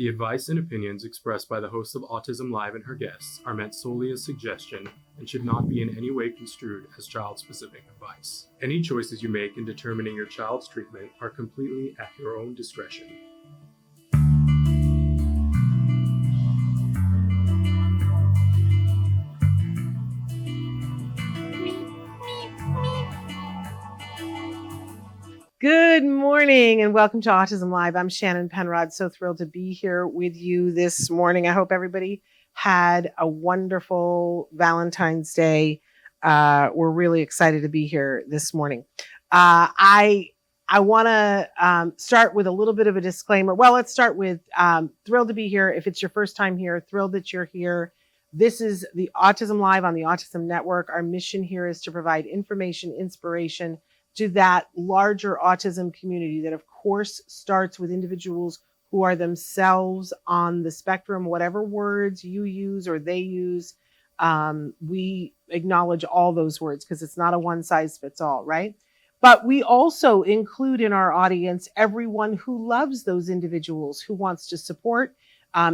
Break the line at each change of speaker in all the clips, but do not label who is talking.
The advice and opinions expressed by the host of Autism Live and her guests are meant solely as suggestion and should not be in any way construed as child-specific advice. Any choices you make in determining your child's treatment are completely at your own discretion.
Good morning and welcome to Autism Live. I'm Shannon Penrod. So thrilled to be here with you this morning. I hope everybody had a wonderful Valentine's Day. We're really excited to be here this morning. I want to start with a little bit of a disclaimer. Well, let's start with thrilled to be here. If it's your first time here, thrilled that you're here. This is the Autism Live on the Autism Network. Our mission here is to provide information, inspiration, to that larger autism community that, of course, starts with individuals who are themselves on the spectrum, whatever words you use or they use. We acknowledge all those words because it's not a one size fits all, right? But we also include in our audience everyone who loves those individuals, who wants to support,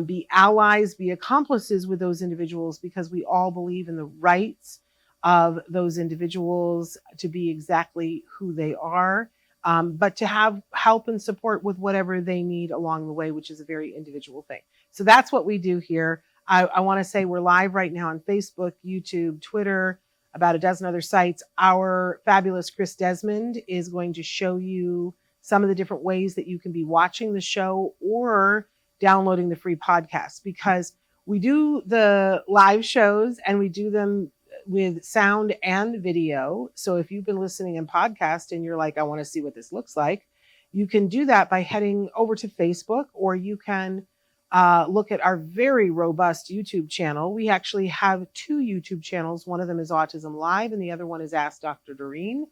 be allies, be accomplices with those individuals, because we all believe in the rights of those individuals to be exactly who they are, but to have help and support with whatever they need along the way, which is a very individual thing. So that's what we do here. I want to say we're live right now on Facebook, YouTube, Twitter, about a dozen other sites. Our fabulous Chris Desmond is going to show you some of the different ways that you can be watching the show or downloading the free podcast, because we do the live shows and we do them with sound and video. So if you've been listening in podcast and you're like, I want to see what this looks like, you can do that by heading over to Facebook, or you can look at our very robust YouTube channel. We actually have two YouTube channels. One of them is Autism Live and the other one is Ask Dr. Doreen.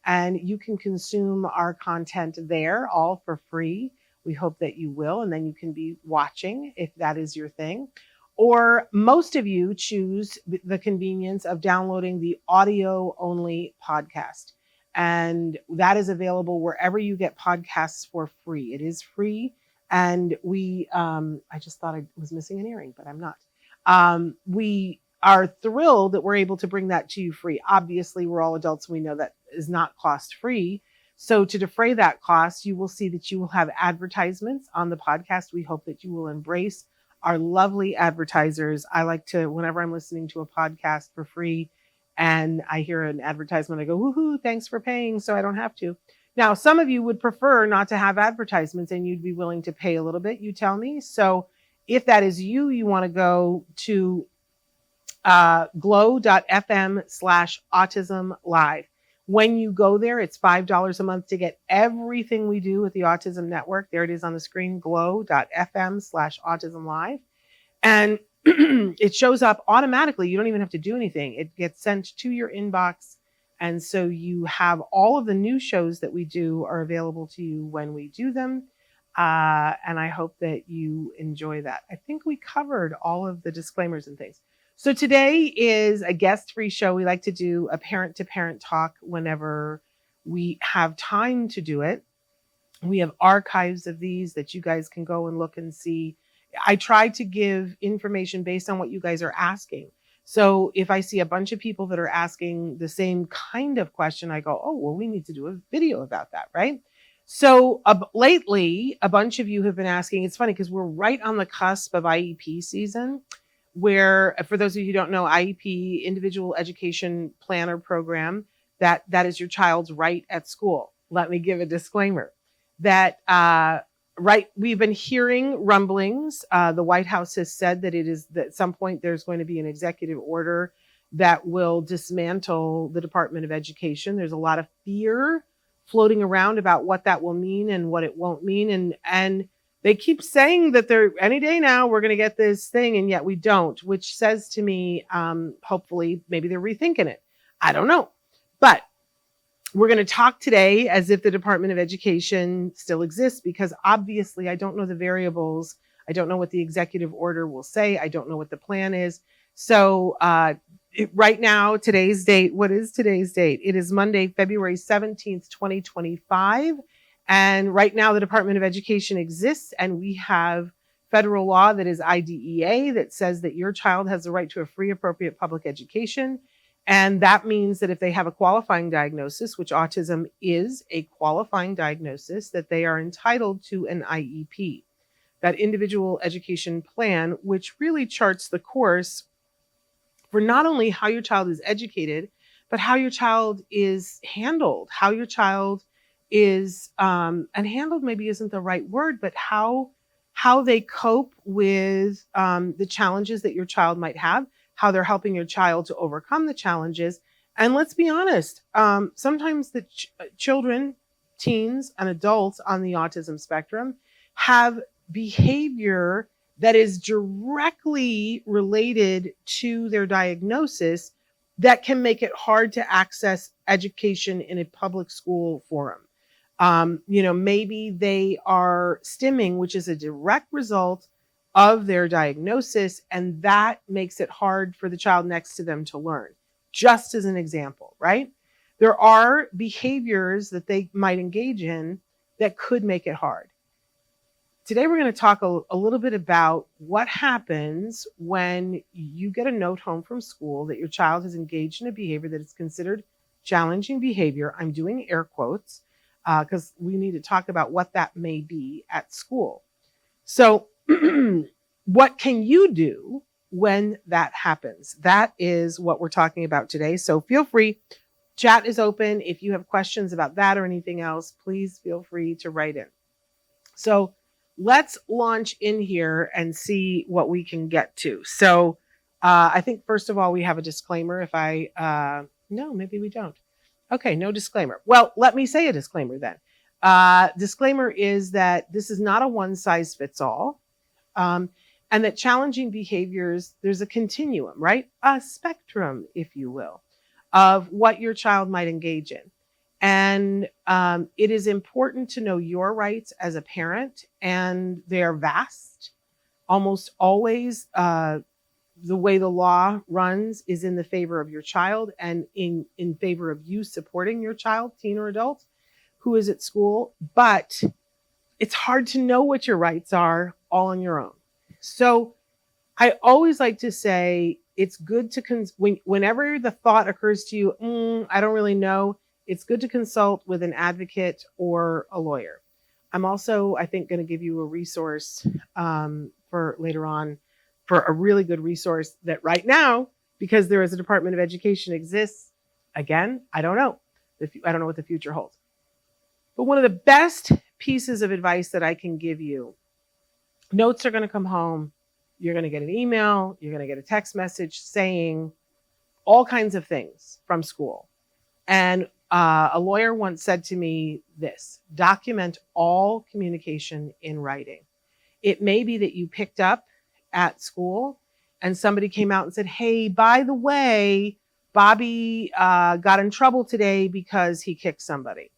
And you can consume our content there all for free. We hope that you will. And then you can be watching if that is your thing. Or most of you choose the convenience of downloading the audio-only podcast. And that is available wherever you get podcasts for free. It is free. And I just thought I was missing an earring, but I'm not. We are thrilled that we're able to bring that to you free. Obviously, we're all adults. We know that is not cost-free. So to defray that cost, you will see that you will have advertisements on the podcast. We hope that you will embrace our lovely advertisers. I like to, whenever I'm listening to a podcast for free and I hear an advertisement, I go, woohoo, thanks for paying so I don't have to. Now, some of you would prefer not to have advertisements and you'd be willing to pay a little bit, you tell me. So if that is you, you want to go to glow.fm/autism-live. When you go there, it's $5 a month to get everything we do with the Autism Network. There it is on the screen, glow.fm/autism-live. And it shows up automatically. You don't even have to do anything. It gets sent to your inbox. And so you have all of the new shows that we do are available to you when we do them. And I hope that you enjoy that. I think we covered all of the disclaimers and things. So today is a guest-free show. We like to do a parent-to-parent talk whenever we have time to do it. We have archives of these that you guys can go and look and see. I try to give information based on what you guys are asking. So if I see a bunch of people that are asking the same kind of question, I go, oh, well, we need to do a video about that, right? So lately, a bunch of you have been asking. It's funny because we're right on the cusp of IEP season, where, for those of you who don't know, IEP, Individual Education Planner Program, that is your child's right at school. Let me give a disclaimer that, we've been hearing rumblings. The White House has said that at some point there's going to be an executive order that will dismantle the Department of Education. There's a lot of fear floating around about what that will mean and what it won't mean. And they keep saying that any day now we're going to get this thing, and yet we don't, which says to me, hopefully, maybe they're rethinking it. I don't know. But we're going to talk today as if the Department of Education still exists, because obviously I don't know the variables. I don't know what the executive order will say. I don't know what the plan is. So right now, today's date, what is today's date? It is Monday, February 17th, 2025. And right now, the Department of Education exists, and we have federal law that is IDEA that says that your child has the right to a free, appropriate public education. And that means that if they have a qualifying diagnosis, which autism is a qualifying diagnosis, that they are entitled to an IEP, that individual education plan, which really charts the course for not only how your child is educated, but how your child is handled, how your child is, and handled maybe isn't the right word, but how they cope with the challenges that your child might have, how they're helping your child to overcome the challenges. And let's be honest, sometimes the children, teens, and adults on the autism spectrum have behavior that is directly related to their diagnosis that can make it hard to access education in a public school forum. Maybe they are stimming, which is a direct result of their diagnosis, and that makes it hard for the child next to them to learn. Just as an example, right? There are behaviors that they might engage in that could make it hard. Today, we're going to talk a little bit about what happens when you get a note home from school that your child has engaged in a behavior that is considered challenging behavior. I'm doing air quotes because we need to talk about what that may be at school. So what can you do when that happens? That is what we're talking about today. So feel free. Chat is open. If you have questions about that or anything else, please feel free to write in. So let's launch in here and see what we can get to. So I think, first of all, we have a disclaimer. No, maybe we don't. Okay, no disclaimer. Well, let me say a disclaimer then. Disclaimer is that this is not a one size fits all. And that challenging behaviors, there's a continuum, right? A spectrum, if you will, of what your child might engage in. And it is important to know your rights as a parent, and they are vast. Almost always, the way the law runs is in the favor of your child and in favor of you supporting your child, teen or adult, who is at school. But it's hard to know what your rights are all on your own. So I always like to say it's good to, whenever the thought occurs to you, I don't really know, it's good to consult with an advocate or a lawyer. I'm also, I think, going to give you a resource for later on, for a really good resource that right now, because there is a Department of Education exists, again, I don't know. I don't know what the future holds. But one of the best pieces of advice that I can give you, notes are going to come home. You're going to get an email. You're going to get a text message saying all kinds of things from school. And a lawyer once said to me this: document all communication in writing. It may be that you picked up at school and somebody came out and said, hey, by the way, Bobby got in trouble today because he kicked somebody.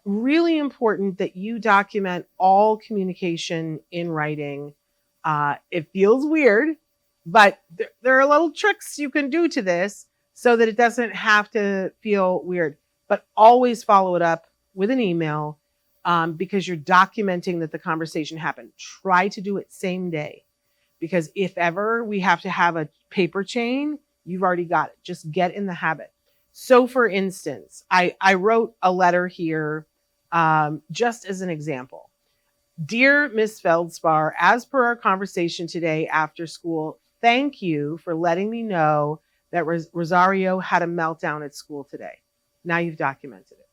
Really important that you document all communication in writing. It feels weird, but there are little tricks you can do to this so that it doesn't have to feel weird. But always follow it up with an email because you're documenting that the conversation happened. Try to do it same day, because if ever we have to have a paper chain, you've already got it. Just get in the habit. So for instance, I wrote a letter here just as an example. Dear Miss Feldspar, as per our conversation today after school, thank you for letting me know that Rosario had a meltdown at school today. Now you've documented it.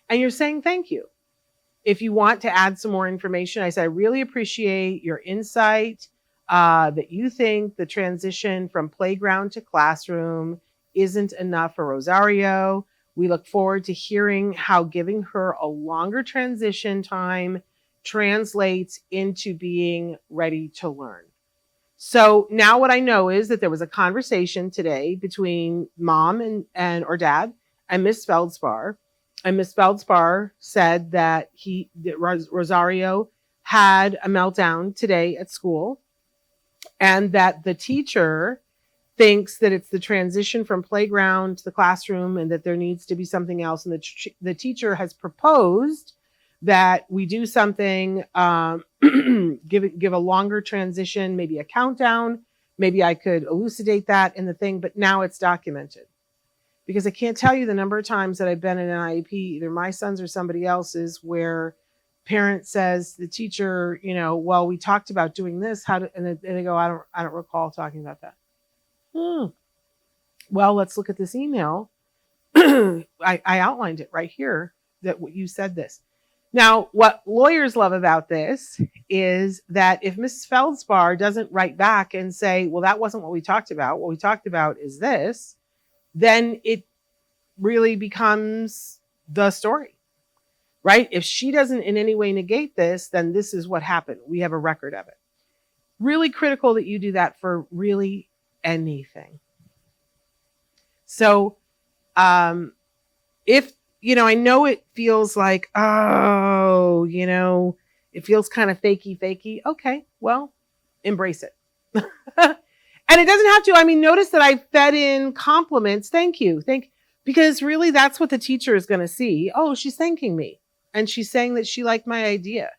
And you're saying thank you. If you want to add some more information, I said, I really appreciate your insight, that you think the transition from playground to classroom isn't enough for Rosario. We look forward to hearing how giving her a longer transition time translates into being ready to learn. So now what I know is that there was a conversation today between mom or dad and Miss Feldspar. And Miss Feldspar said that Rosario had a meltdown today at school, and that the teacher thinks that it's the transition from playground to the classroom and that there needs to be something else. And the teacher has proposed that we do something give a longer transition, maybe a countdown. Maybe I could elucidate that in the thing, but now it's documented. Because I can't tell you the number of times that I've been in an IEP, either my son's or somebody else's, where parent says the teacher, well, we talked about doing this. And they go, I don't recall talking about that. Well, let's look at this email. I outlined it right here that what you said this. Now, what lawyers love about this is that if Mrs. Feldspar doesn't write back and say, well, that wasn't what we talked about. What we talked about is this, then it really becomes the story, right? If she doesn't in any way negate this, then this is what happened. We have a record of it. Really critical that you do that for really anything. So, if, I know it feels like, it feels kind of fakey. Okay, well, embrace it. And it doesn't have to, notice that I fed in compliments. Thank you. Because really that's what the teacher is going to see. Oh, she's thanking me. And she's saying that she liked my idea.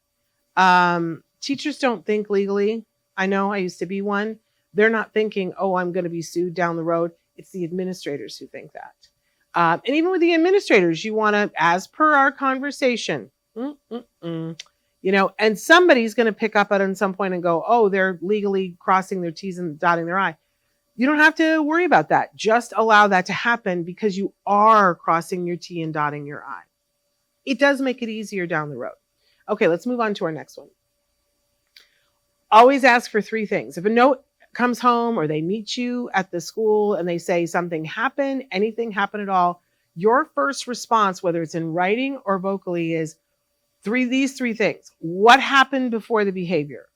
Teachers don't think legally. I know I used to be one. They're not thinking, oh, I'm going to be sued down the road. It's the administrators who think that. And even with the administrators, you want to, as per our conversation, and somebody's going to pick up at some point and go, oh, they're legally crossing their T's and dotting their I. You don't have to worry about that. Just allow that to happen because you are crossing your T and dotting your I. It does make it easier down the road. Okay, let's move on to our next one. Always ask for 3 things. If a note comes home or they meet you at the school and they say something happened, anything happened at all, your first response, whether it's in writing or vocally, is these three things. What happened before the behavior?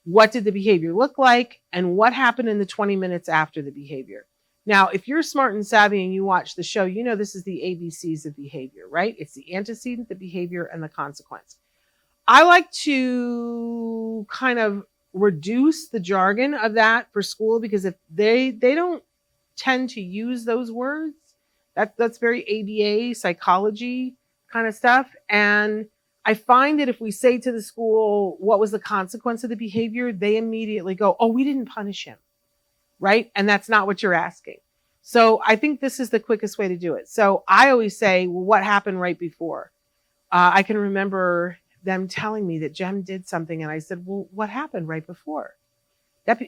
What did the behavior look like? And what happened in the 20 minutes after the behavior? Now, if you're smart and savvy and you watch the show, you know this is the ABCs of behavior, right? It's the antecedent, the behavior, and the consequence. I like to kind of reduce the jargon of that for school because if they don't tend to use those words, that's very ABA psychology kind of stuff. And I find that if we say to the school, what was the consequence of the behavior? They immediately go, oh, we didn't punish him, right? And that's not what you're asking. So I think this is the quickest way to do it. So I always say, well, what happened right before? I can remember them telling me that Jem did something. And I said, well, what happened right before?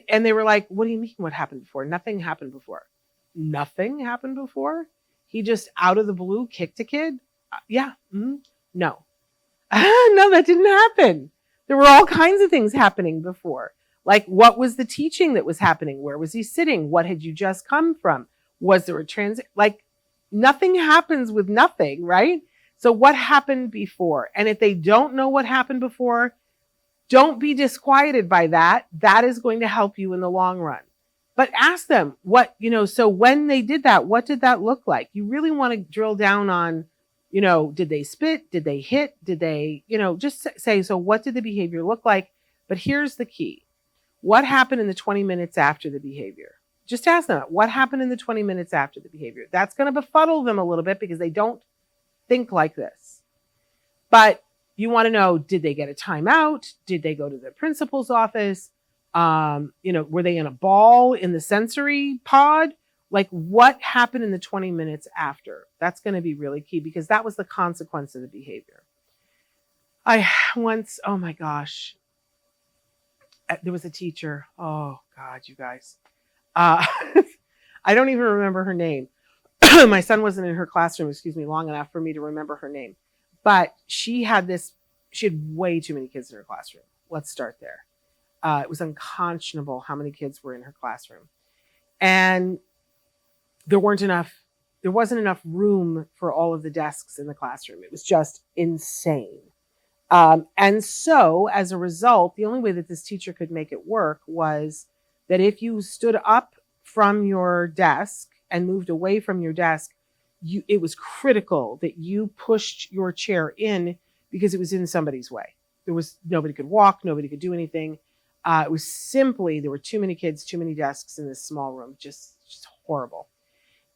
And they were like, what do you mean what happened before? Nothing happened before. Nothing happened before? He just out of the blue kicked a kid? Yeah. No. No, that didn't happen. There were all kinds of things happening before. Like, what was the teaching that was happening? Where was he sitting? What had you just come from? Was there a transit? Like, nothing happens with nothing, right? So what happened before? And if they don't know what happened before, don't be disquieted by that. That is going to help you in the long run. But ask them so when they did that, what did that look like? You really want to drill down on, did they spit? Did they hit? Did they, just say, so what did the behavior look like? But here's the key. What happened in the 20 minutes after the behavior? Just ask them, what happened in the 20 minutes after the behavior? That's going to befuddle them a little bit because they don't think like this. But you want to know, did they get a timeout? Did they go to the principal's office? Were they in a ball in the sensory pod? Like, what happened in the 20 minutes after? That's going to be really key because that was the consequence of the behavior. Oh my gosh, there was a teacher. Oh God, you guys. I don't even remember her name. My son wasn't in her classroom, long enough for me to remember her name. But she had way too many kids in her classroom. Let's start there. It was unconscionable how many kids were in her classroom. And there wasn't enough room for all of the desks in the classroom. It was just insane. And so as a result, the only way that this teacher could make it work was that if you stood up from your desk and moved away from your desk, it was critical that you pushed your chair in because it was in somebody's way. Nobody could walk, nobody could do anything. It was simply, there were too many kids, too many desks in this small room, just horrible.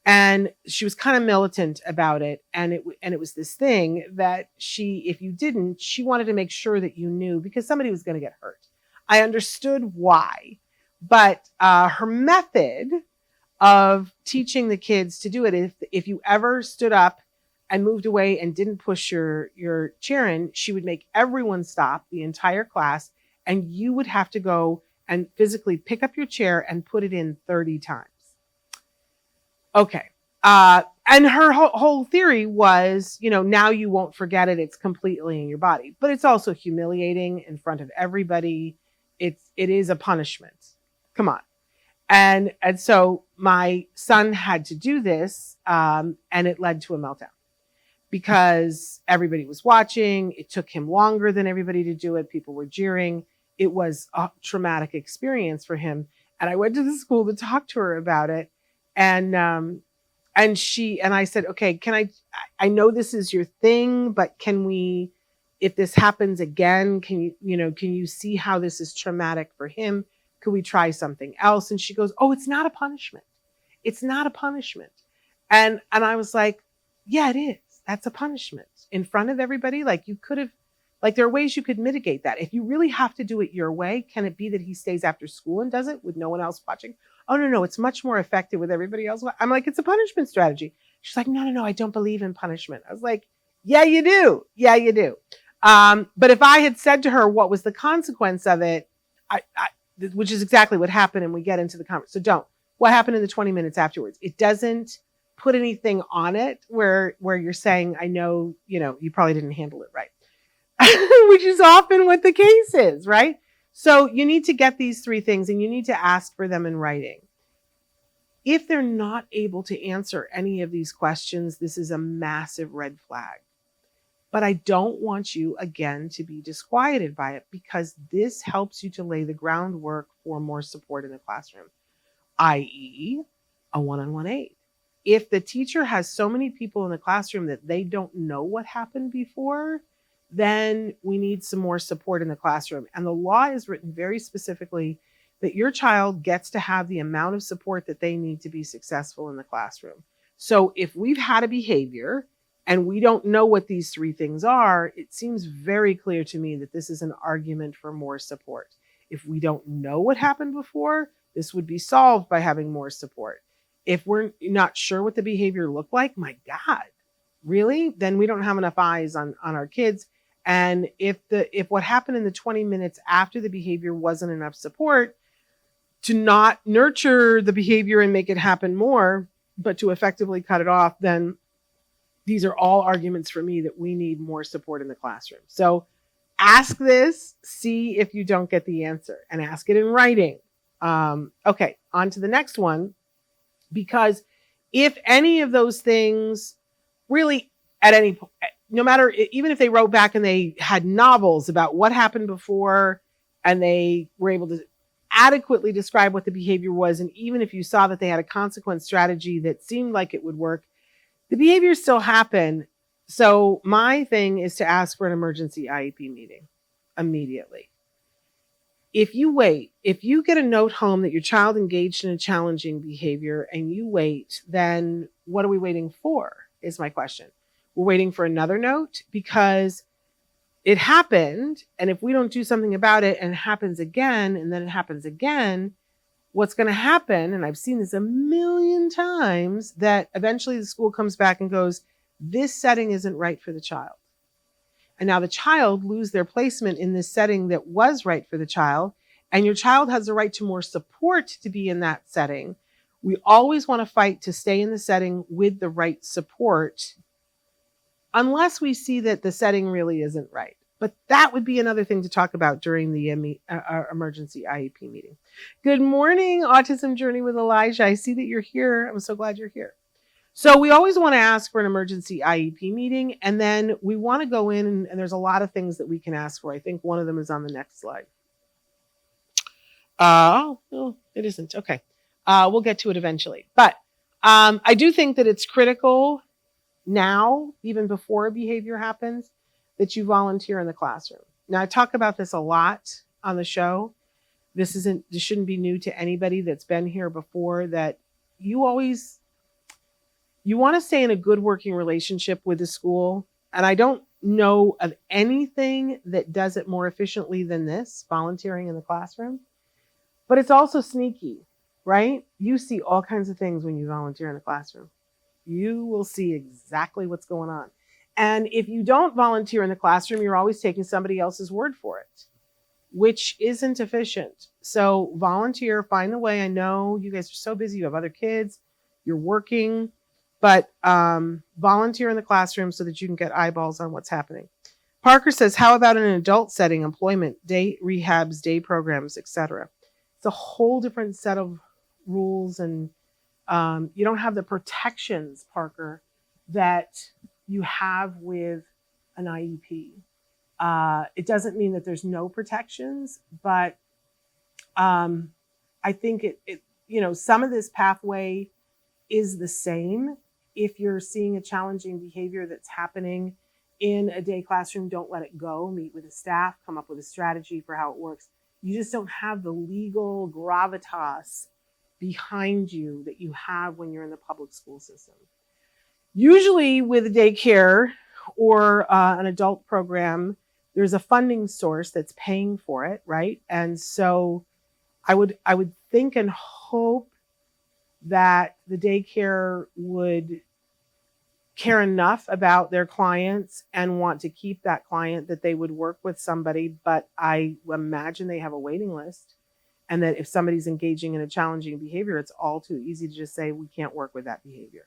And she was kind of militant about it. And it was this thing that if you didn't, she wanted to make sure that you knew because somebody was going to get hurt. I understood why, but her method of teaching the kids to do it, if you ever stood up and moved away and didn't push your chair in, she would make everyone stop, the entire class, and you would have to go and physically pick up your chair and put it in 30 times. Okay. And her whole theory was, now you won't forget it. It's completely in your body, but it's also humiliating in front of everybody. It is a punishment. Come on. And so my son had to do this, and it led to a meltdown because everybody was watching. It took him longer than everybody to do it. People were jeering. It was a traumatic experience for him. And I went to the school to talk to her about it. And I said, okay, I know this is your thing, but if this happens again, can you see how this is traumatic for him? Could we try something else? And she goes, oh, it's not a punishment. It's not a punishment. And I was like, yeah, it is. That's a punishment in front of everybody. There are ways you could mitigate that. If you really have to do it your way, can it be that he stays after school and does it with no one else watching? Oh, no, it's much more effective with everybody else. I'm like, it's a punishment strategy. She's like, no, I don't believe in punishment. I was like, yeah, you do. Yeah, you do. But if I had said to her what was the consequence of it, which is exactly what happened, and we get into the conversation. So what happened in the 20 minutes afterwards? It doesn't put anything on it where you're saying, I know, you probably didn't handle it right, which is often what the case is, right? So you need to get these 3 things and you need to ask for them in writing. If they're not able to answer any of these questions, this is a massive red flag. But I don't want you, again, to be disquieted by it because this helps you to lay the groundwork for more support in the classroom, i.e. a one-on-one aid. If the teacher has so many people in the classroom that they don't know what happened before, then we need some more support in the classroom. And the law is written very specifically that your child gets to have the amount of support that they need to be successful in the classroom. So if we've had a behavior and we don't know what these 3 things are, it seems very clear to me that this is an argument for more support. If we don't know what happened before, this would be solved by having more support. If we're not sure what the behavior looked like, my God, really? Then we don't have enough eyes on our kids. And if what happened in the 20 minutes after the behavior wasn't enough support to not nurture the behavior and make it happen more, but to effectively cut it off, then these are all arguments for me that we need more support in the classroom. So ask this, see if you don't get the answer, and ask it in writing. Okay, on to the next one. Because if any of those things really at any point, no matter, even if they wrote back and they had novels about what happened before and they were able to adequately describe what the behavior was, and even if you saw that they had a consequence strategy that seemed like it would work, the behaviors still happen. So my thing is to ask for an emergency IEP meeting immediately. If you get a note home that your child engaged in a challenging behavior and you wait, then what are we waiting for is my question. We're waiting for another note because it happened. And if we don't do something about it and it happens again, and then it happens again, what's going to happen, and I've seen this a million times, that eventually the school comes back and goes, this setting isn't right for the child. And now the child lose their placement in this setting that was right for the child. And your child has the right to more support to be in that setting. We always want to fight to stay in the setting with the right support, unless we see that the setting really isn't right. But that would be another thing to talk about during the emergency IEP meeting. Good morning, Autism Journey with Elijah. I see that you're here. I'm so glad you're here. So we always want to ask for an emergency IEP meeting, and then we want to go in, and there's a lot of things that we can ask for. I think one of them is on the next slide. No, it isn't. Okay. We'll get to it eventually. But I do think that it's critical now, even before a behavior happens, that you volunteer in the classroom. Now, I talk about this a lot on the show. This shouldn't be new to anybody that's been here before, that you always, You want to stay in a good working relationship with the school. And I don't know of anything that does it more efficiently than this, volunteering in the classroom. But it's also sneaky, right? You see all kinds of things when you volunteer in the classroom. You will see exactly what's going on. And if you don't volunteer in the classroom, you're always taking somebody else's word for it, which isn't efficient. So volunteer, find a way. I know you guys are so busy. You have other kids, you're working, but volunteer in the classroom so that you can get eyeballs on what's happening. Parker says, how about in an adult setting, employment, day rehabs, day programs, etc.? It's a whole different set of rules, and you don't have the protections, Parker, that you have with an IEP. It doesn't mean that there's no protections, but I think it some of this pathway is the same. If you're seeing a challenging behavior that's happening in a day classroom, don't let it go. Meet with the staff, come up with a strategy for how it works. You just don't have the legal gravitas behind you that you have when you're in the public school system. Usually with a daycare or an adult program, there's a funding source that's paying for it, right? And so I would think and hope that the daycare would care enough about their clients and want to keep that client that they would work with somebody. But I imagine they have a waiting list, and that if somebody's engaging in a challenging behavior, it's all too easy to just say, we can't work with that behavior.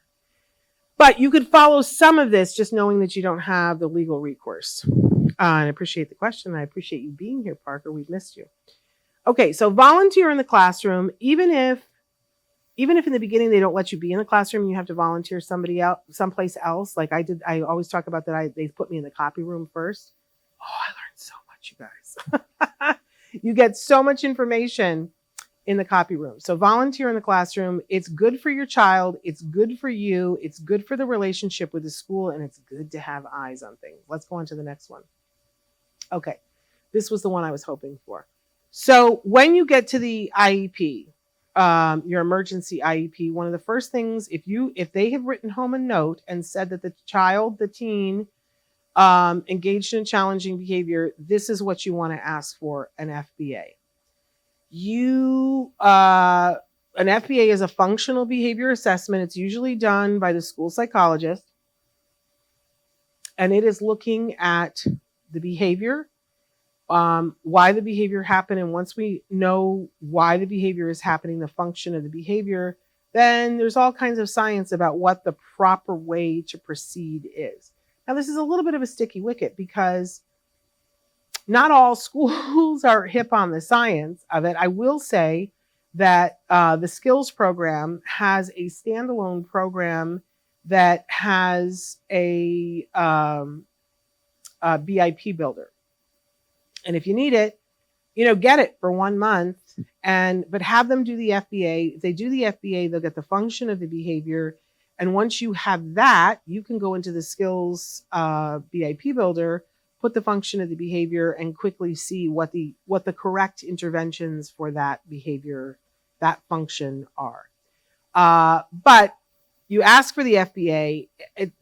But you could follow some of this just knowing that you don't have the legal recourse. And I appreciate the question. I appreciate you being here, Parker. We've missed you. Okay, so volunteer in the classroom, even if in the beginning they don't let you be in the classroom and you have to volunteer someplace else, like I did. I always talk about that. They put me in the copy room first. Oh, I learned so much, you guys. You get so much information in the copy room. So volunteer in the classroom. It's good for your child. It's good for you. It's good for the relationship with the school, and it's good to have eyes on things. Let's go on to the next one. Okay, this was the one I was hoping for. So when you get to the IEP, your emergency IEP, one of the first things, if they have written home a note and said that the teen engaged in challenging behavior, this is what you want to ask for: an FBA. An FBA is a functional behavior assessment. It's usually done by the school psychologist, and it is looking at the behavior, why the behavior happened. And once we know why the behavior is happening, the function of the behavior, then there's all kinds of science about what the proper way to proceed is. Now, this is a little bit of a sticky wicket because not all schools are hip on the science of it. I will say that the skills program has a standalone program that has a BIP builder. And if you need it, get it for 1 month, but have them do the FBA. If they do the FBA, they'll get the function of the behavior. And once you have that, you can go into the skills BIP builder, put the function of the behavior, and quickly see what the correct interventions for that behavior, that function are. But you ask for the FBA,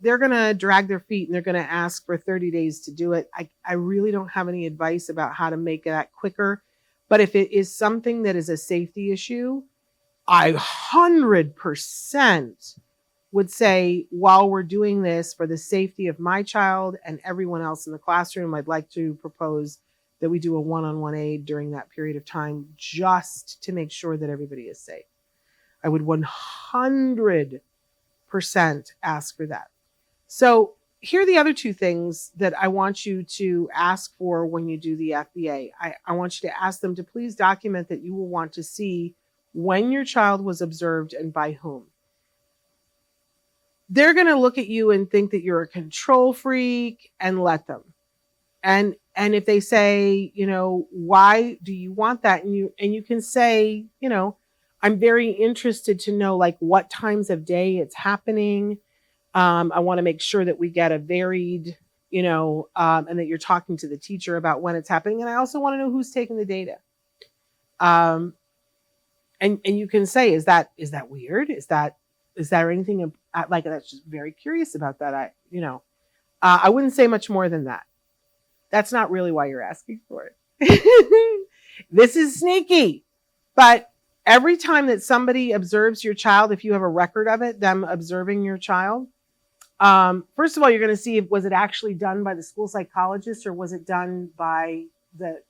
they're going to drag their feet and they're going to ask for 30 days to do it. I really don't have any advice about how to make that quicker. But if it is something that is a safety issue, I 100% would say, while we're doing this for the safety of my child and everyone else in the classroom, I'd like to propose that we do a one-on-one aid during that period of time, just to make sure that everybody is safe. I would 100% ask for that. So here are the other two things that I want you to ask for when you do the FBA. I want you to ask them to please document that you will want to see when your child was observed and by whom. They're going to look at you and think that you're a control freak, and let them. And if they say, why do you want that? And you can say, I'm very interested to know what times of day it's happening. I want to make sure that we get a varied, and that you're talking to the teacher about when it's happening. And I also want to know who's taking the data. And you can say, is that weird? Is there anything like that's just very curious about that. I wouldn't say much more than that. That's not really why you're asking for it. This is sneaky, but every time that somebody observes your child, if you have a record of it, them observing your child, first of all, you're going to see was it actually done by the school psychologist or was it done by the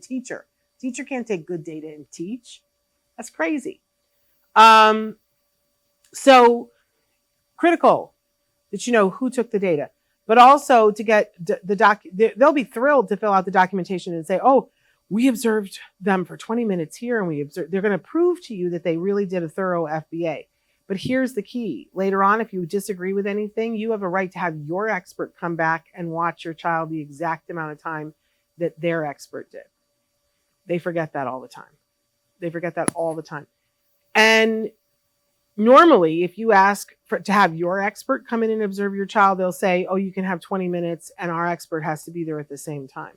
teacher. Teacher can't take good data and teach. That's crazy. So critical that you know who took the data, but also to get they'll be thrilled to fill out the documentation and say, oh, we observed them for 20 minutes here and they're going to prove to you that they really did a thorough FBA. But here's the key. Later on, if you disagree with anything, you have a right to have your expert come back and watch your child the exact amount of time that their expert did. They forget that all the time. And normally, if you ask to have your expert come in and observe your child, they'll say, oh, you can have 20 minutes and our expert has to be there at the same time.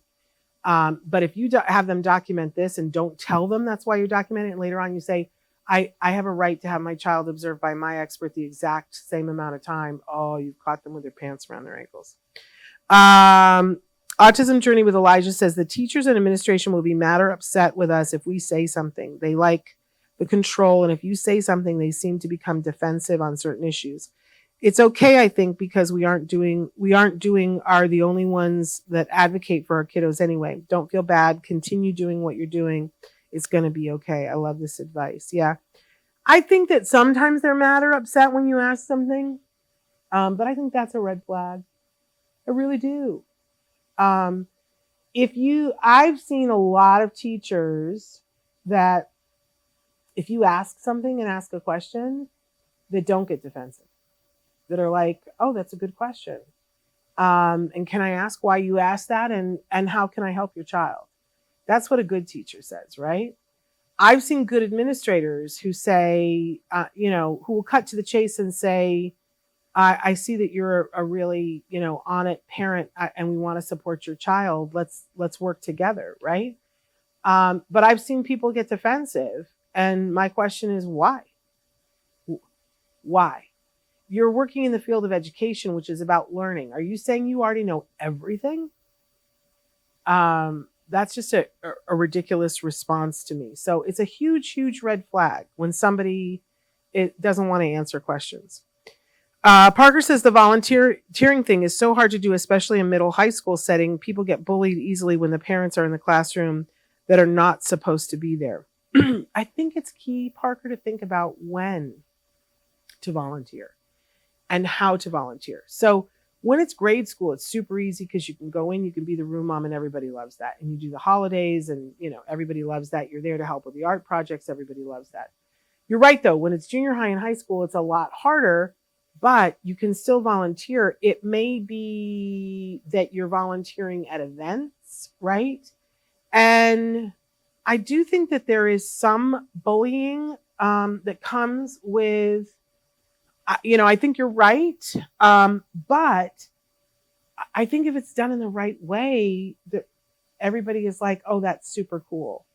But if you have them document this and don't tell them that's why you're documenting it, and later on you say, I have a right to have my child observed by my expert the exact same amount of time. Oh, you've caught them with their pants around their ankles. Autism Journey with Elijah says the teachers and administration will be mad or upset with us if we say something. They like the control, and if you say something, they seem to become defensive on certain issues. It's okay, I think, because are the only ones that advocate for our kiddos anyway. Don't feel bad. Continue doing what you're doing. It's going to be okay. I love this advice. Yeah. I think that sometimes they're mad or upset when you ask something. But I think that's a red flag. I really do. I've seen a lot of teachers that if you ask something and ask a question, that don't get defensive, that are like, oh, that's a good question. And can I ask why you asked that? And how can I help your child? That's what a good teacher says, right? I've seen good administrators who say, who will cut to the chase and say, I see that you're a really, on it parent and we want to support your child. Let's work together, right? But I've seen people get defensive. And my question is, why? Why? You're working in the field of education, which is about learning. Are you saying you already know everything? That's just a ridiculous response to me. So it's a huge, huge red flag when somebody doesn't want to answer questions. Parker says the volunteering thing is so hard to do, especially in middle high school setting. People get bullied easily when the parents are in the classroom that are not supposed to be there. I think it's key, Parker, to think about when to volunteer and how to volunteer. So when it's grade school, it's super easy because you can go in, you can be the room mom, and everybody loves that. And you do the holidays and, everybody loves that. You're there to help with the art projects. Everybody loves that. You're right, though. When it's junior high and high school, it's a lot harder, but you can still volunteer. It may be that you're volunteering at events, right? And I do think that there is some bullying that comes with, I think you're right. But I think if it's done in the right way, that everybody is like, oh, that's super cool.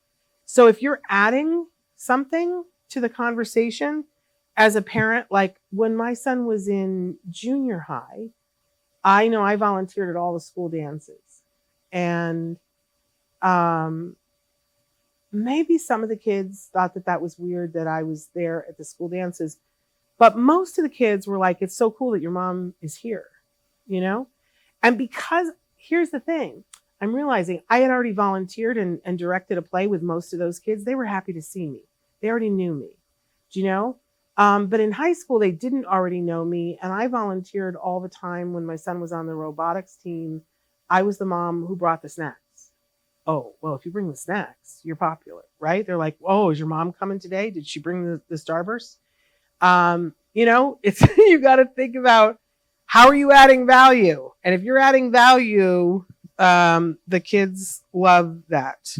So if you're adding something to the conversation as a parent, like when my son was in junior high, I know I volunteered at all the school dances. And maybe some of the kids thought that was weird that I was there at the school dances. But most of the kids were like, it's so cool that your mom is here, And because here's the thing, I'm realizing I had already volunteered and directed a play with most of those kids. They were happy to see me. They already knew me, do you know? But in high school, they didn't already know me. And I volunteered all the time when my son was on the robotics team. I was the mom who brought the snacks. Oh, well, if you bring the snacks, you're popular, right? They're like, oh, is your mom coming today? Did she bring the Starburst? It's you got to think about how are you adding value? And if you're adding value, the kids love that.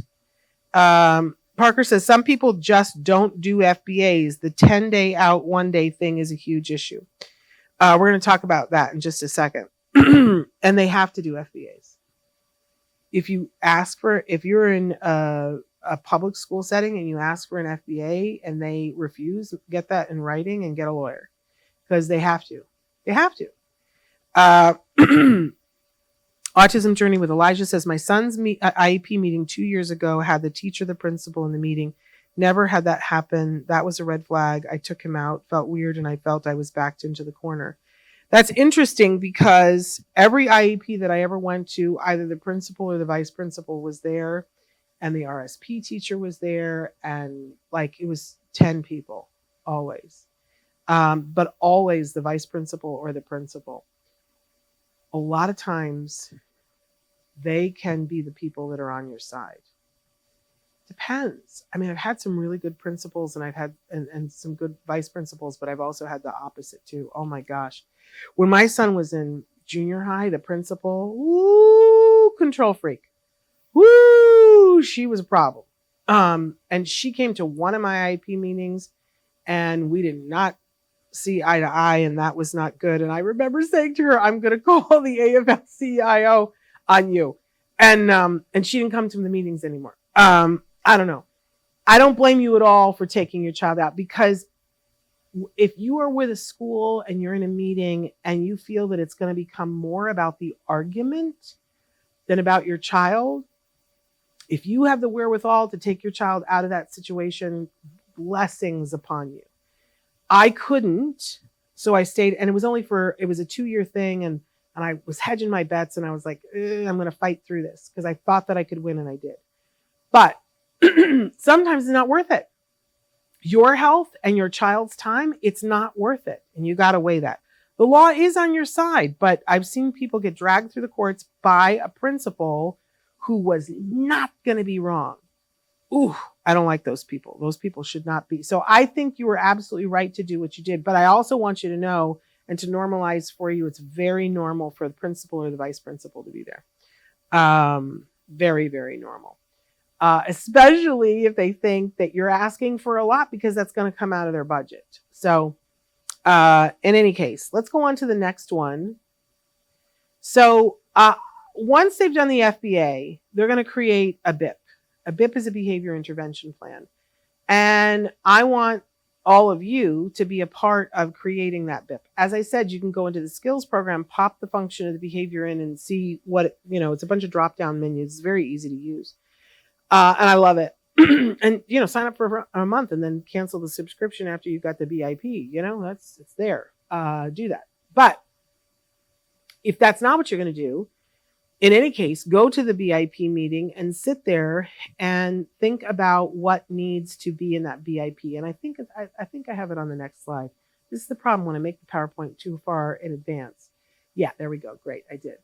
Parker says some people just don't do FBAs. The 10-day out, 1-day thing is a huge issue. We're going to talk about that in just a second. And they have to do FBAs. If you're in a public school setting and you ask for an FBA and they refuse, get that in writing and get a lawyer. because they have to. They have to. Autism Journey with Elijah says, my son's IEP meeting 2 years ago had the teacher, the principal in the meeting. Never had that happen. That was a red flag. I took him out, felt weird, and I felt I was backed into the corner. That's interesting because every IEP that I ever went to, either the principal or the vice principal was there, and the RSP teacher was there, and like it was 10 people always. But always the vice principal or the principal. A lot of times they can be the people that are on your side. Depends. I mean, I've had some really good principals and I've had and some good vice principals, but I've also had the opposite too. Oh my gosh. When my son was in junior high, the principal, woo, control freak. Woo, she was a problem. And she came to one of my IEP meetings and we did not see eye to eye, and that was not good. And I remember saying to her, I'm going to call the AFL-CIO on you. And she didn't come to the meetings anymore. I don't know. I don't blame you at all for taking your child out, because if you are with a school and you're in a meeting and you feel that it's going to become more about the argument than about your child, if you have the wherewithal to take your child out of that situation, blessings upon you. I couldn't, so I stayed, and it was a 2-year thing, and I was hedging my bets, and I was like, I'm going to fight through this because I thought that I could win, and I did. But sometimes it's not worth it. Your health and your child's time, it's not worth it, and you got to weigh that. The law is on your side, but I've seen people get dragged through the courts by a principal who was not going to be wrong. Ooh, I don't like those people. Those people should not be. So I think you were absolutely right to do what you did. But I also want you to know and to normalize for you, it's very normal for the principal or the vice principal to be there. Very, very normal. Especially if they think that you're asking for a lot, because that's going to come out of their budget. So in any case, let's go on to the next one. So once they've done the FBA, they're going to create a BIP. A BIP is a behavior intervention plan. And I want all of you to be a part of creating that BIP. As I said, you can go into the skills program, pop the function of the behavior in and see what, it's a bunch of drop-down menus. It's very easy to use. And I love it. And, sign up for a month and then cancel the subscription after you've got the BIP. It's there. Do that. But if that's not what you're going to do, in any case, go to the BIP meeting and sit there and think about what needs to be in that BIP. And I think I have it on the next slide. This is the problem when I make the PowerPoint too far in advance. Yeah, there we go. Great, I did.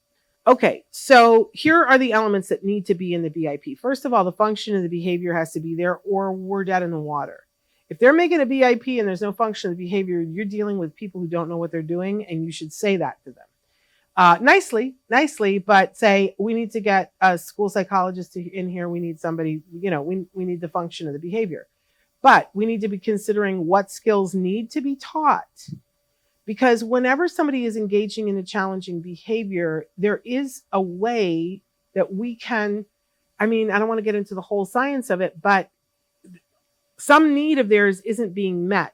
Okay, so here are the elements that need to be in the BIP. First of all, the function of the behavior has to be there, or we're dead in the water. If they're making a BIP and there's no function of the behavior, you're dealing with people who don't know what they're doing, and you should say that to them. Nicely, but say, we need to get a school psychologist in here. We need somebody, we need the function of the behavior, but we need to be considering what skills need to be taught, because whenever somebody is engaging in a challenging behavior, there is a way that we can, I don't want to get into the whole science of it, but some need of theirs isn't being met.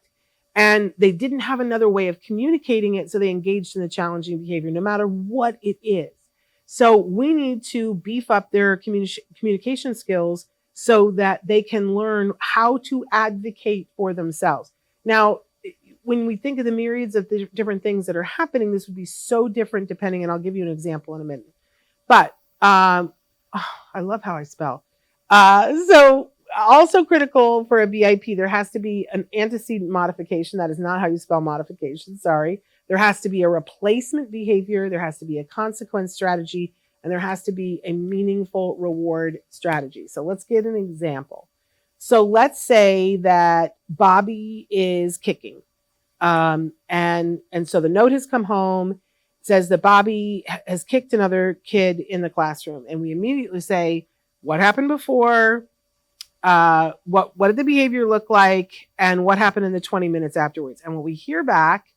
And they didn't have another way of communicating it, so they engaged in the challenging behavior, no matter what it is. So we need to beef up their communication skills so that they can learn how to advocate for themselves. Now, when we think of the myriads of the different things that are happening, this would be so different depending, and I'll give you an example in a minute. But I love how I spell. So also critical for a BIP, there has to be an antecedent modification. That is not how you spell modification, sorry. There has to be a replacement behavior, there has to be a consequence strategy, and there has to be a meaningful reward strategy. So let's get an example. So let's say that Bobby is kicking. And so the note has come home, it says that Bobby has kicked another kid in the classroom. And we immediately say, what happened before? What did the behavior look like, and what happened in the 20 minutes afterwards? And what we hear back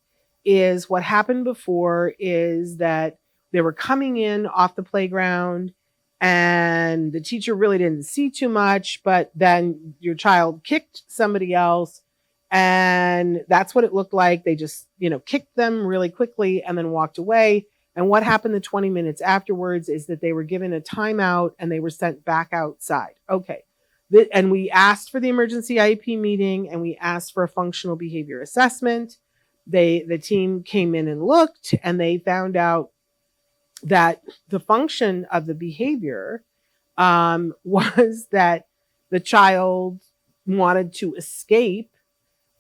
is what happened before is that they were coming in off the playground and the teacher really didn't see too much, but then your child kicked somebody else And that's what it looked like. They just, kicked them really quickly and then walked away. And what happened the 20 minutes afterwards is that they were given a timeout and they were sent back outside. Okay. And we asked for the emergency IEP meeting and we asked for a functional behavior assessment. The team came in and looked and they found out that the function of the behavior was that the child wanted to escape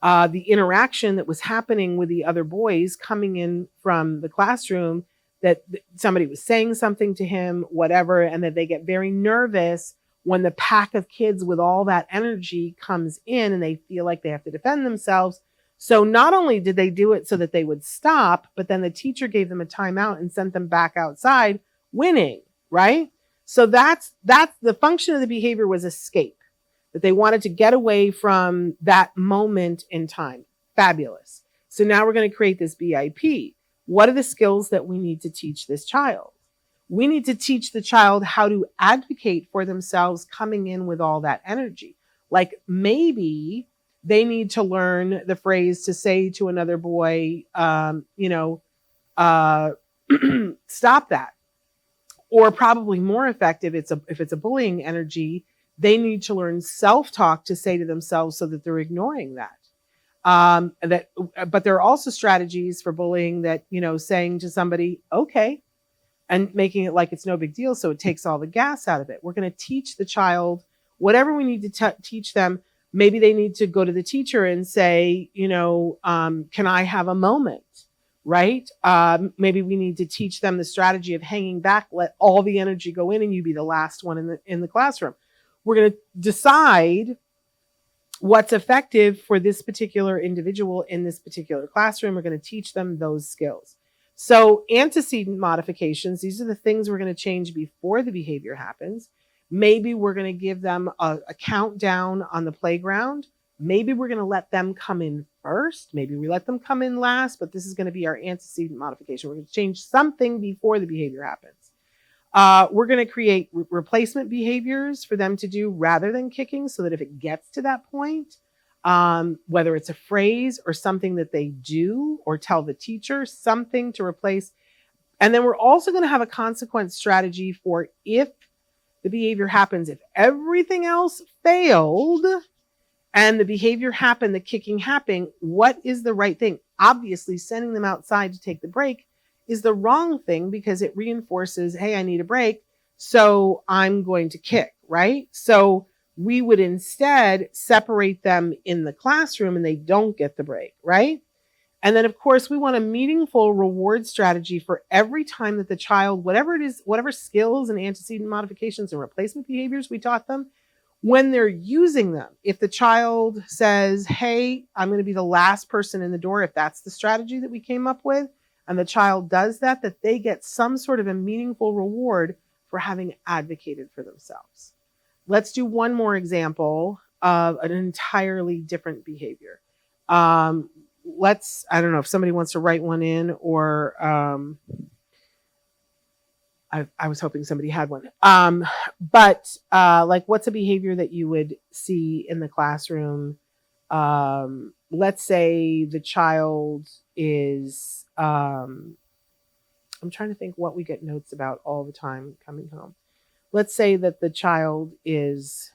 the interaction that was happening with the other boys coming in from the classroom, that somebody was saying something to him, whatever, and that they get very nervous when the pack of kids with all that energy comes in and they feel like they have to defend themselves. So not only did they do it so that they would stop, but then the teacher gave them a timeout and sent them back outside, winning, right? So that's the function of the behavior was escape, that they wanted to get away from that moment in time. Fabulous. So now we're going to create this BIP. What are the skills that we need to teach this child? We need to teach the child how to advocate for themselves coming in with all that energy. Like maybe they need to learn the phrase to say to another boy, stop that. Or probably more effective, if it's a bullying energy, they need to learn self-talk to say to themselves so that they're ignoring that. But there are also strategies for bullying that, saying to somebody, okay, and making it like it's no big deal. So it takes all the gas out of it. We're going to teach the child whatever we need to teach them. Maybe they need to go to the teacher and say, can I have a moment? Right? Maybe we need to teach them the strategy of hanging back, let all the energy go in and you be the last one in the classroom. We're going to decide what's effective for this particular individual in this particular classroom. We're going to teach them those skills. So antecedent modifications, these are the things we're going to change before the behavior happens. Maybe we're going to give them a countdown on the playground. Maybe we're going to let them come in first. Maybe we let them come in last, but this is going to be our antecedent modification. We're going to change something before the behavior happens. We're going to create replacement behaviors for them to do rather than kicking, so that if it gets to that point, whether it's a phrase or something that they do or tell the teacher, something to replace. And then we're also going to have a consequence strategy for if the behavior happens, if everything else failed and the behavior happened, the kicking happened, what is the right thing? Obviously, sending them outside to take the break is the wrong thing because it reinforces, hey, I need a break, so I'm going to kick, right? So we would instead separate them in the classroom and they don't get the break, right? And then, of course, we want a meaningful reward strategy for every time that the child, whatever it is, whatever skills and antecedent modifications and replacement behaviors we taught them, when they're using them. If the child says, hey, I'm going to be the last person in the door, if that's the strategy that we came up with, and the child does that, that they get some sort of a meaningful reward for having advocated for themselves. Let's do one more example of an entirely different behavior. I don't know if somebody wants to write one in, or I was hoping somebody had one. But what's a behavior that you would see in the classroom? Let's say the child is, I'm trying to think what we get notes about all the time coming home. Let's say that the child is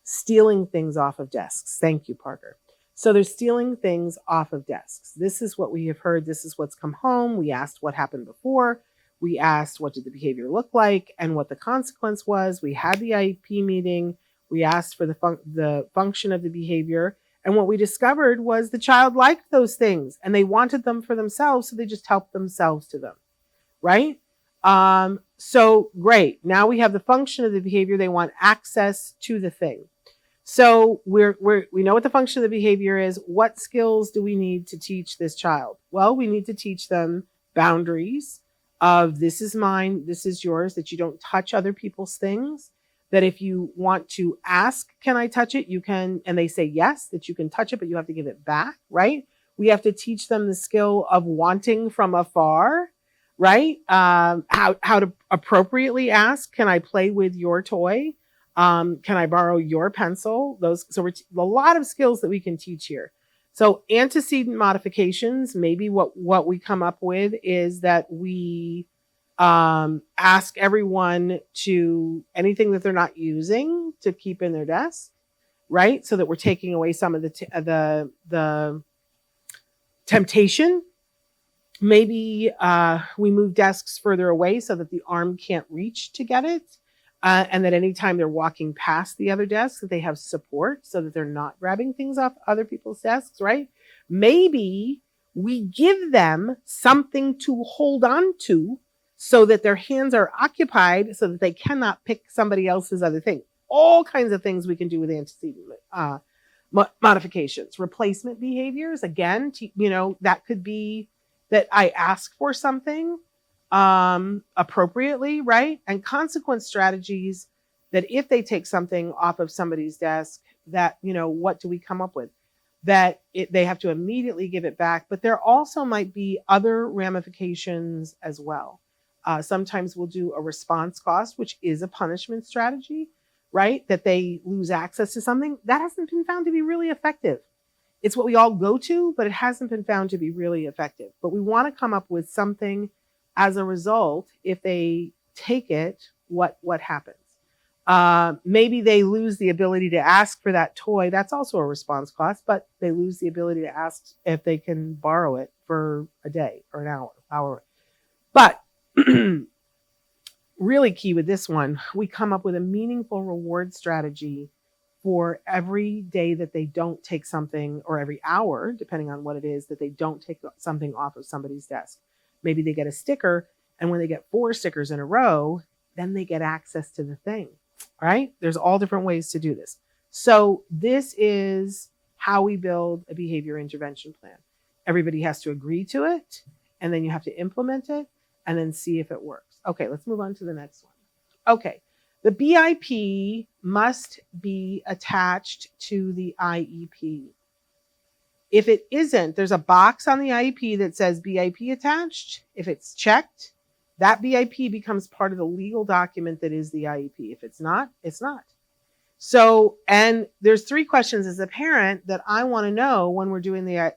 stealing things off of desks. Thank you, Parker. So they're stealing things off of desks. This is what we have heard. This is what's come home. We asked what happened before. We asked what did the behavior look like and what the consequence was. We had the IEP meeting. We asked for the function of the behavior. And what we discovered was the child liked those things and they wanted them for themselves. So they just helped themselves to them, right? So great. Now we have the function of the behavior. They want access to the thing. So we know what the function of the behavior is. What skills do we need to teach this child? Well, we need to teach them boundaries of this is mine, this is yours, that you don't touch other people's things, that if you want to ask, can I touch it? You can, and they say yes, that you can touch it, but you have to give it back, right? We have to teach them the skill of wanting from afar, right? How to appropriately ask, can I play with your toy? Can I borrow your pencil? So a lot of skills that we can teach here. So antecedent modifications, maybe what we come up with is that we ask everyone to anything that they're not using to keep in their desk, right? So that we're taking away some of the temptation. Maybe we move desks further away so that the arm can't reach to get it. And that anytime they're walking past the other desks, that they have support so that they're not grabbing things off other people's desks, right? Maybe we give them something to hold on to so that their hands are occupied so that they cannot pick somebody else's other thing. All kinds of things we can do with antecedent modifications. Replacement behaviors, again, that could be that I ask for something appropriately, right? And consequence strategies that if they take something off of somebody's desk, that, what do we come up with? That they have to immediately give it back. But there also might be other ramifications as well. Sometimes we'll do a response cost, which is a punishment strategy, right? That they lose access to something that hasn't been found to be really effective. It's what we all go to, but it hasn't been found to be really effective. But we want to come up with something as a result. If they take it, what happens? Maybe they lose the ability to ask for that toy. That's also a response cost, but they lose the ability to ask if they can borrow it for a day or an hour. But really key with this one, we come up with a meaningful reward strategy for every day that they don't take something, or every hour, depending on what it is, that they don't take something off of somebody's desk. Maybe they get a sticker, and when they get 4 stickers in a row, then they get access to the thing, right? There's all different ways to do this. So this is how we build a behavior intervention plan. Everybody has to agree to it, and then you have to implement it, and then see if it works. Okay, let's move on to the next one. Okay, the BIP must be attached to the IEP. If it isn't, there's a box on the IEP that says BIP attached. If it's checked, that BIP becomes part of the legal document that is the IEP. If it's not, it's not. So, and there's 3 questions as a parent that I want to know when we're doing the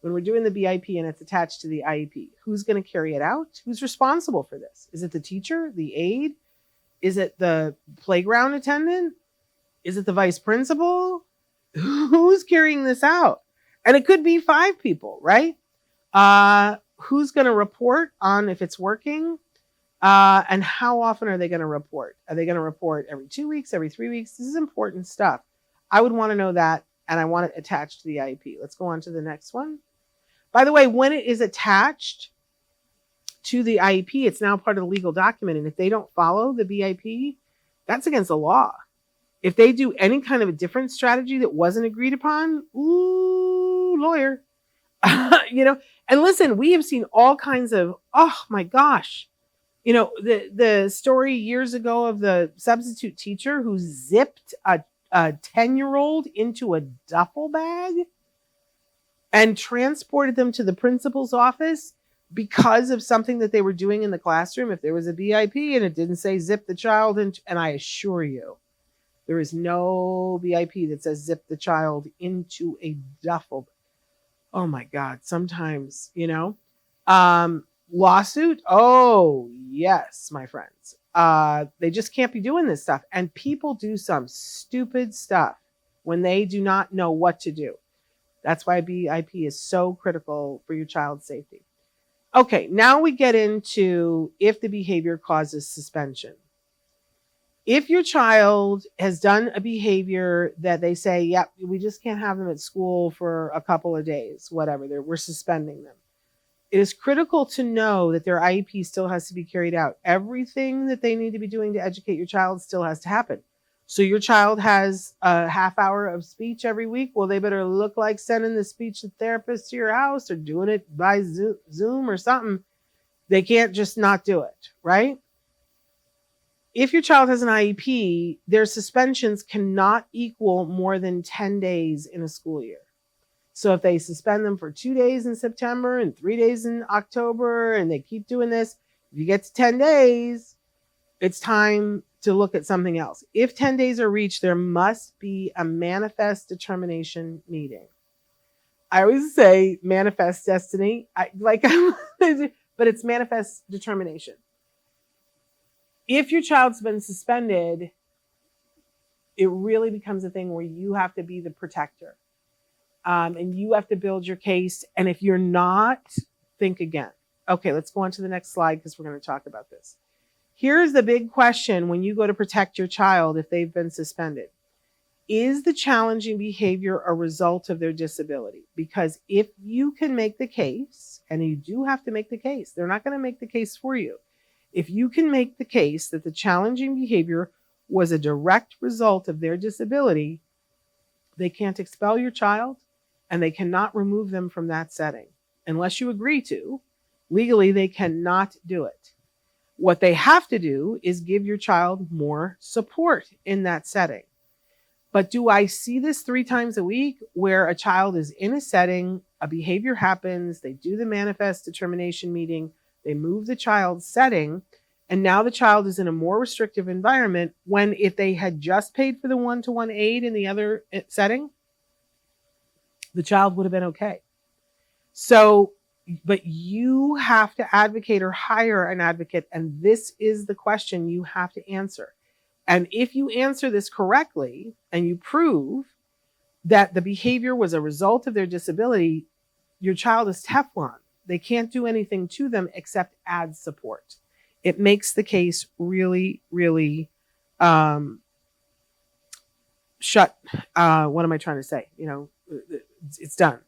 BIP and it's attached to the IEP. Who's going to carry it out? Who's responsible for this? Is it the teacher, the aide? Is it the playground attendant? Is it the vice principal? Who's carrying this out? And it could be 5 people, right? Who's going to report on if it's working? And how often are they going to report? Are they going to report every 2 weeks, every 3 weeks? This is important stuff. I would want to know that, and I want it attached to the IEP. Let's go on to the next one. By the way, when it is attached to the IEP, it's now part of the legal document. And if they don't follow the BIP, that's against the law. If they do any kind of a different strategy that wasn't agreed upon, ooh, lawyer. And listen, we have seen all kinds of, oh my gosh, the story years ago of the substitute teacher who zipped a 10-year-old into a duffel bag and transported them to the principal's office because of something that they were doing in the classroom. If there was a BIP and it didn't say zip the child, and I assure you, there is no BIP that says zip the child into a duffel. Oh my God. Sometimes, lawsuit. Oh yes, my friends. They just can't be doing this stuff. And people do some stupid stuff when they do not know what to do. That's why BIP is so critical for your child's safety. Okay, now we get into if the behavior causes suspension. If your child has done a behavior that they say, yep, we just can't have them at school for a couple of days, whatever, we're suspending them. It is critical to know that their IEP still has to be carried out. Everything that they need to be doing to educate your child still has to happen. So your child has a half hour of speech every week. Well, they better look like sending the speech therapist to your house or doing it by Zoom or something. They can't just not do it, right? If your child has an IEP, their suspensions cannot equal more than 10 days in a school year. So if they suspend them for 2 days in September and 3 days in October, and they keep doing this, if you get to 10 days, it's time to look at something else. If 10 days are reached, there must be a manifest determination meeting. I always say manifest destiny, but it's manifest determination. If your child's been suspended, it really becomes a thing where you have to be the protector. And you have to build your case. And if you're not, think again. Okay, let's go on to the next slide because we're going to talk about this. Here's the big question when you go to protect your child if they've been suspended. Is the challenging behavior a result of their disability? Because if you can make the case, and you do have to make the case, they're not going to make the case for you. If you can make the case that the challenging behavior was a direct result of their disability, they can't expel your child and they cannot remove them from that setting. Unless you agree to, legally, they cannot do it. What they have to do is give your child more support in that setting. But do I see this 3 times a week where a child is in a setting, a behavior happens, they do the manifest determination meeting, they move the child's setting, and now the child is in a more restrictive environment when if they had just paid for the one-to-one aid in the other setting, the child would have been okay. So, but you have to advocate or hire an advocate, and this is the question you have to answer. And if you answer this correctly and you prove that the behavior was a result of their disability, your child is Teflon. They can't do anything to them except add support. It makes the case really, really shut. What am I trying to say? It's done.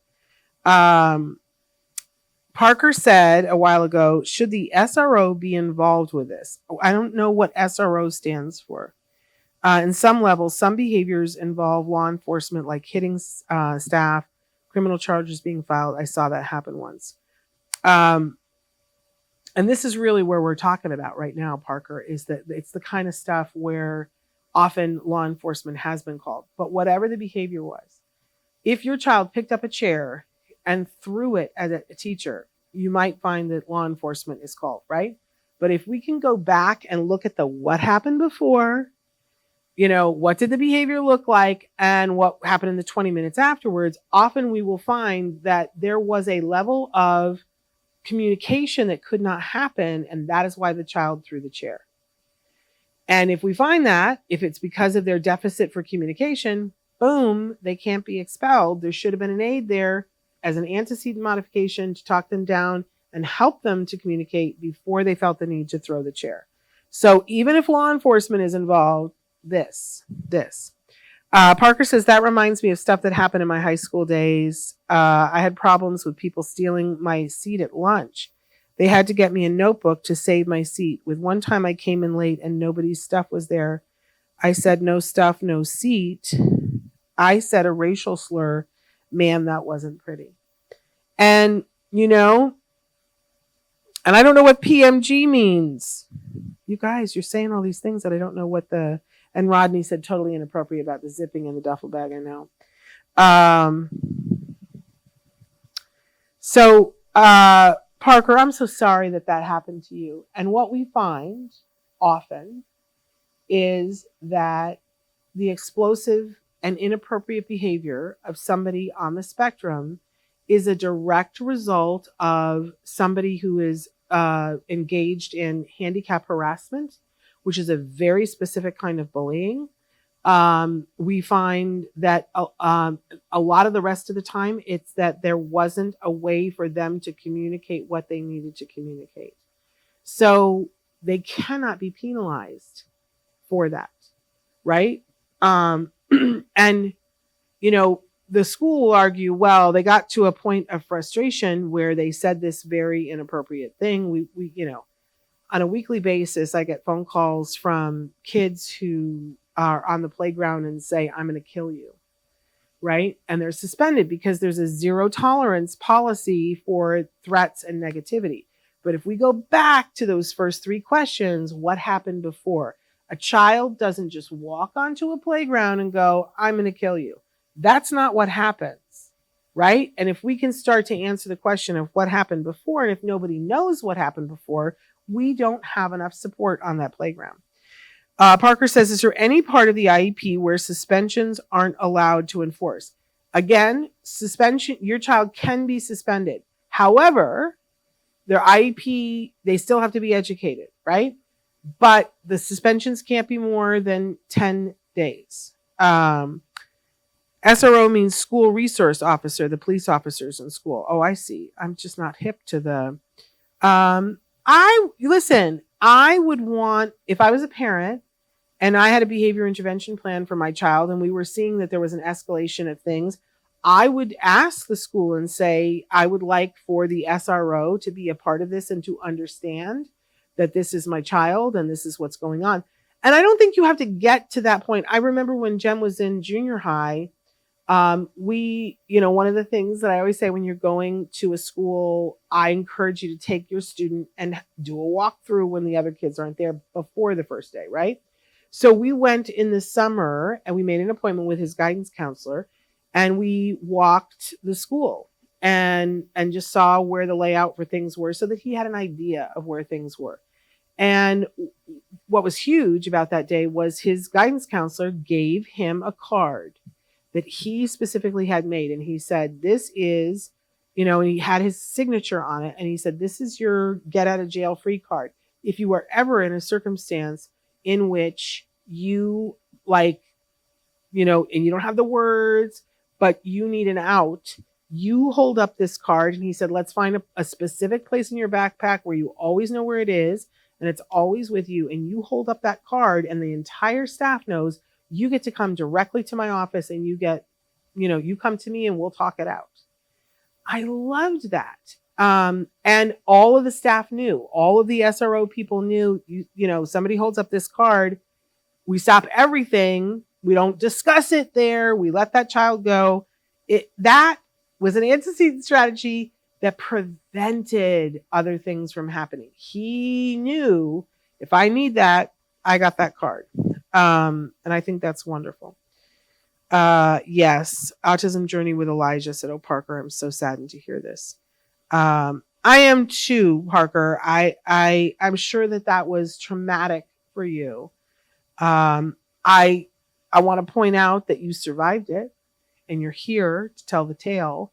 Parker said a while ago, should the SRO be involved with this? I don't know what SRO stands for. In some levels, some behaviors involve law enforcement, like hitting staff, criminal charges being filed. I saw that happen once. And this is really where we're talking about right now, Parker, is that it's the kind of stuff where often law enforcement has been called. But whatever the behavior was, if your child picked up a chair and threw it at a teacher, you might find that law enforcement is called, right? But if we can go back and look at what happened before, what did the behavior look like and what happened in the 20 minutes afterwards, often we will find that there was a level of communication that could not happen, and that is why the child threw the chair. And if we find that, if it's because of their deficit for communication, boom, they can't be expelled. There should have been an aid there as an antecedent modification to talk them down and help them to communicate before they felt the need to throw the chair. So even if law enforcement is involved, Parker says that reminds me of stuff that happened in my high school days. I had problems with people stealing my seat at lunch. They had to get me a notebook to save my seat. With one time I came in late and nobody's stuff was there. I said, no stuff, no seat. I said a racial slur. Man, that wasn't pretty. And, and I don't know what PMG means. You guys, you're saying all these things that I don't know what and Rodney said totally inappropriate about the zipping in the duffel bag, I know. Parker, I'm so sorry that happened to you. And what we find often is that the explosive and inappropriate behavior of somebody on the spectrum is a direct result of somebody who is engaged in handicap harassment, which is a very specific kind of bullying. We find that a lot of the rest of the time, it's that there wasn't a way for them to communicate what they needed to communicate. So they cannot be penalized for that, right? And, the school will argue, well, they got to a point of frustration where they said this very inappropriate thing. We on a weekly basis, I get phone calls from kids who are on the playground and say, I'm going to kill you, right? And they're suspended because there's a zero tolerance policy for threats and negativity. But if we go back to those first 3 questions, what happened before? A child doesn't just walk onto a playground and go, I'm going to kill you. That's not what happens, right? And if we can start to answer the question of what happened before, and if nobody knows what happened before, we don't have enough support on that playground. Parker says, is there any part of the IEP where suspensions aren't allowed to enforce? Again, suspension, your child can be suspended. However, their IEP, they still have to be educated, right? But the suspensions can't be more than 10 days. SRO means school resource officer, the police officers in school. Oh, I see. I'm just not hip to the... I would want, if I was a parent and I had a behavior intervention plan for my child and we were seeing that there was an escalation of things, I would ask the school and say, I would like for the SRO to be a part of this and to understand that this is my child and this is what's going on. And I don't think you have to get to that point. I remember when Jem was in junior high, one of the things that I always say when you're going to a school, I encourage you to take your student and do a walkthrough when the other kids aren't there before the first day, right? So we went in the summer and we made an appointment with his guidance counselor and we walked the school and just saw where the layout for things were so that he had an idea of where things were. And what was huge about that day was his guidance counselor gave him a card that he specifically had made. And he said, this is, and he had his signature on it. And he said, this is your get out of jail free card. If you are ever in a circumstance in which you and you don't have the words, but you need an out, you hold up this card. And he said, let's find a specific place in your backpack where you always know where it is. And it's always with you. And you hold up that card and the entire staff knows you get to come directly to my office and you come to me and we'll talk it out. I loved that. And all of the staff knew, all of the SRO people knew, somebody holds up this card. We stop everything. We don't discuss it there. We let that child go. That was an antecedent strategy that prevented other things from happening. He knew if I need that, I got that card. And I think that's wonderful. Yes. Autism journey with Elijah, said, oh, Parker, I'm so saddened to hear this. I am too, Parker. I'm sure that was traumatic for you. I want to point out that you survived it and you're here to tell the tale.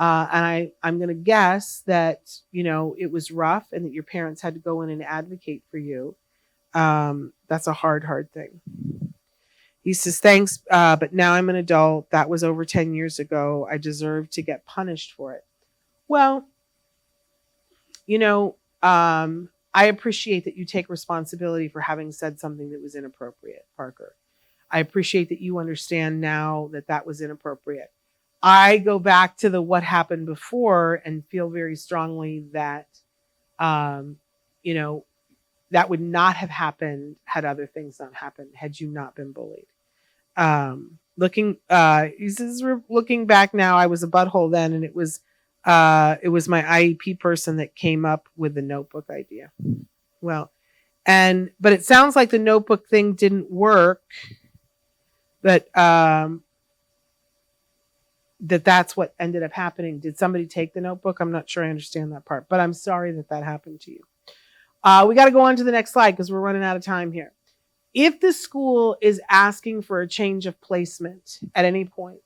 And I'm going to guess that, it was rough and that your parents had to go in and advocate for you. That's a hard thing. He says, thanks, but now I'm an adult. That was over 10 years ago. I deserve to get punished for it. Well, I appreciate that you take responsibility for having said something that was inappropriate, Parker. I appreciate that you understand now that was inappropriate. I go back to what happened before and feel very strongly that, that would not have happened had other things not happened, had you not been bullied. He says, looking back now, I was a butthole then, and it was my IEP person that came up with the notebook idea. Well, but it sounds like the notebook thing didn't work, but that's what ended up happening. Did somebody take the notebook? I'm not sure I understand that part, but I'm sorry that happened to you. We got to go on to the next slide because we're running out of time here. If the school is asking for a change of placement at any point,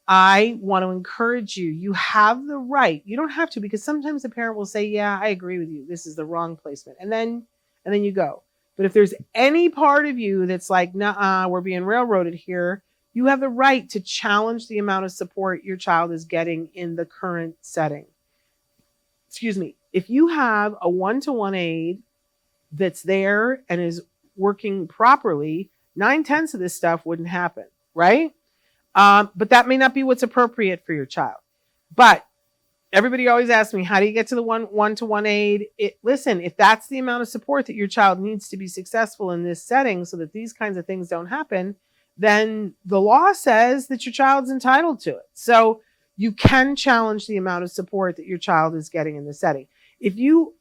I want to encourage you. You have the right. You don't have to, because sometimes the parent will say, yeah, I agree with you. This is the wrong placement. And then you go. But if there's any part of you that's like, nah, we're being railroaded here, you have the right to challenge the amount of support your child is getting in the current setting. Excuse me. If you have a one-to-one aide that's there and is working properly, 9/10 of this stuff wouldn't happen, right? But that may not be what's appropriate for your child. But everybody always asks me, how do you get to the one-to-one aide? Listen, if that's the amount of support that your child needs to be successful in this setting so that these kinds of things don't happen, then the law says that your child's entitled to it. So you can challenge the amount of support that your child is getting in the setting. If you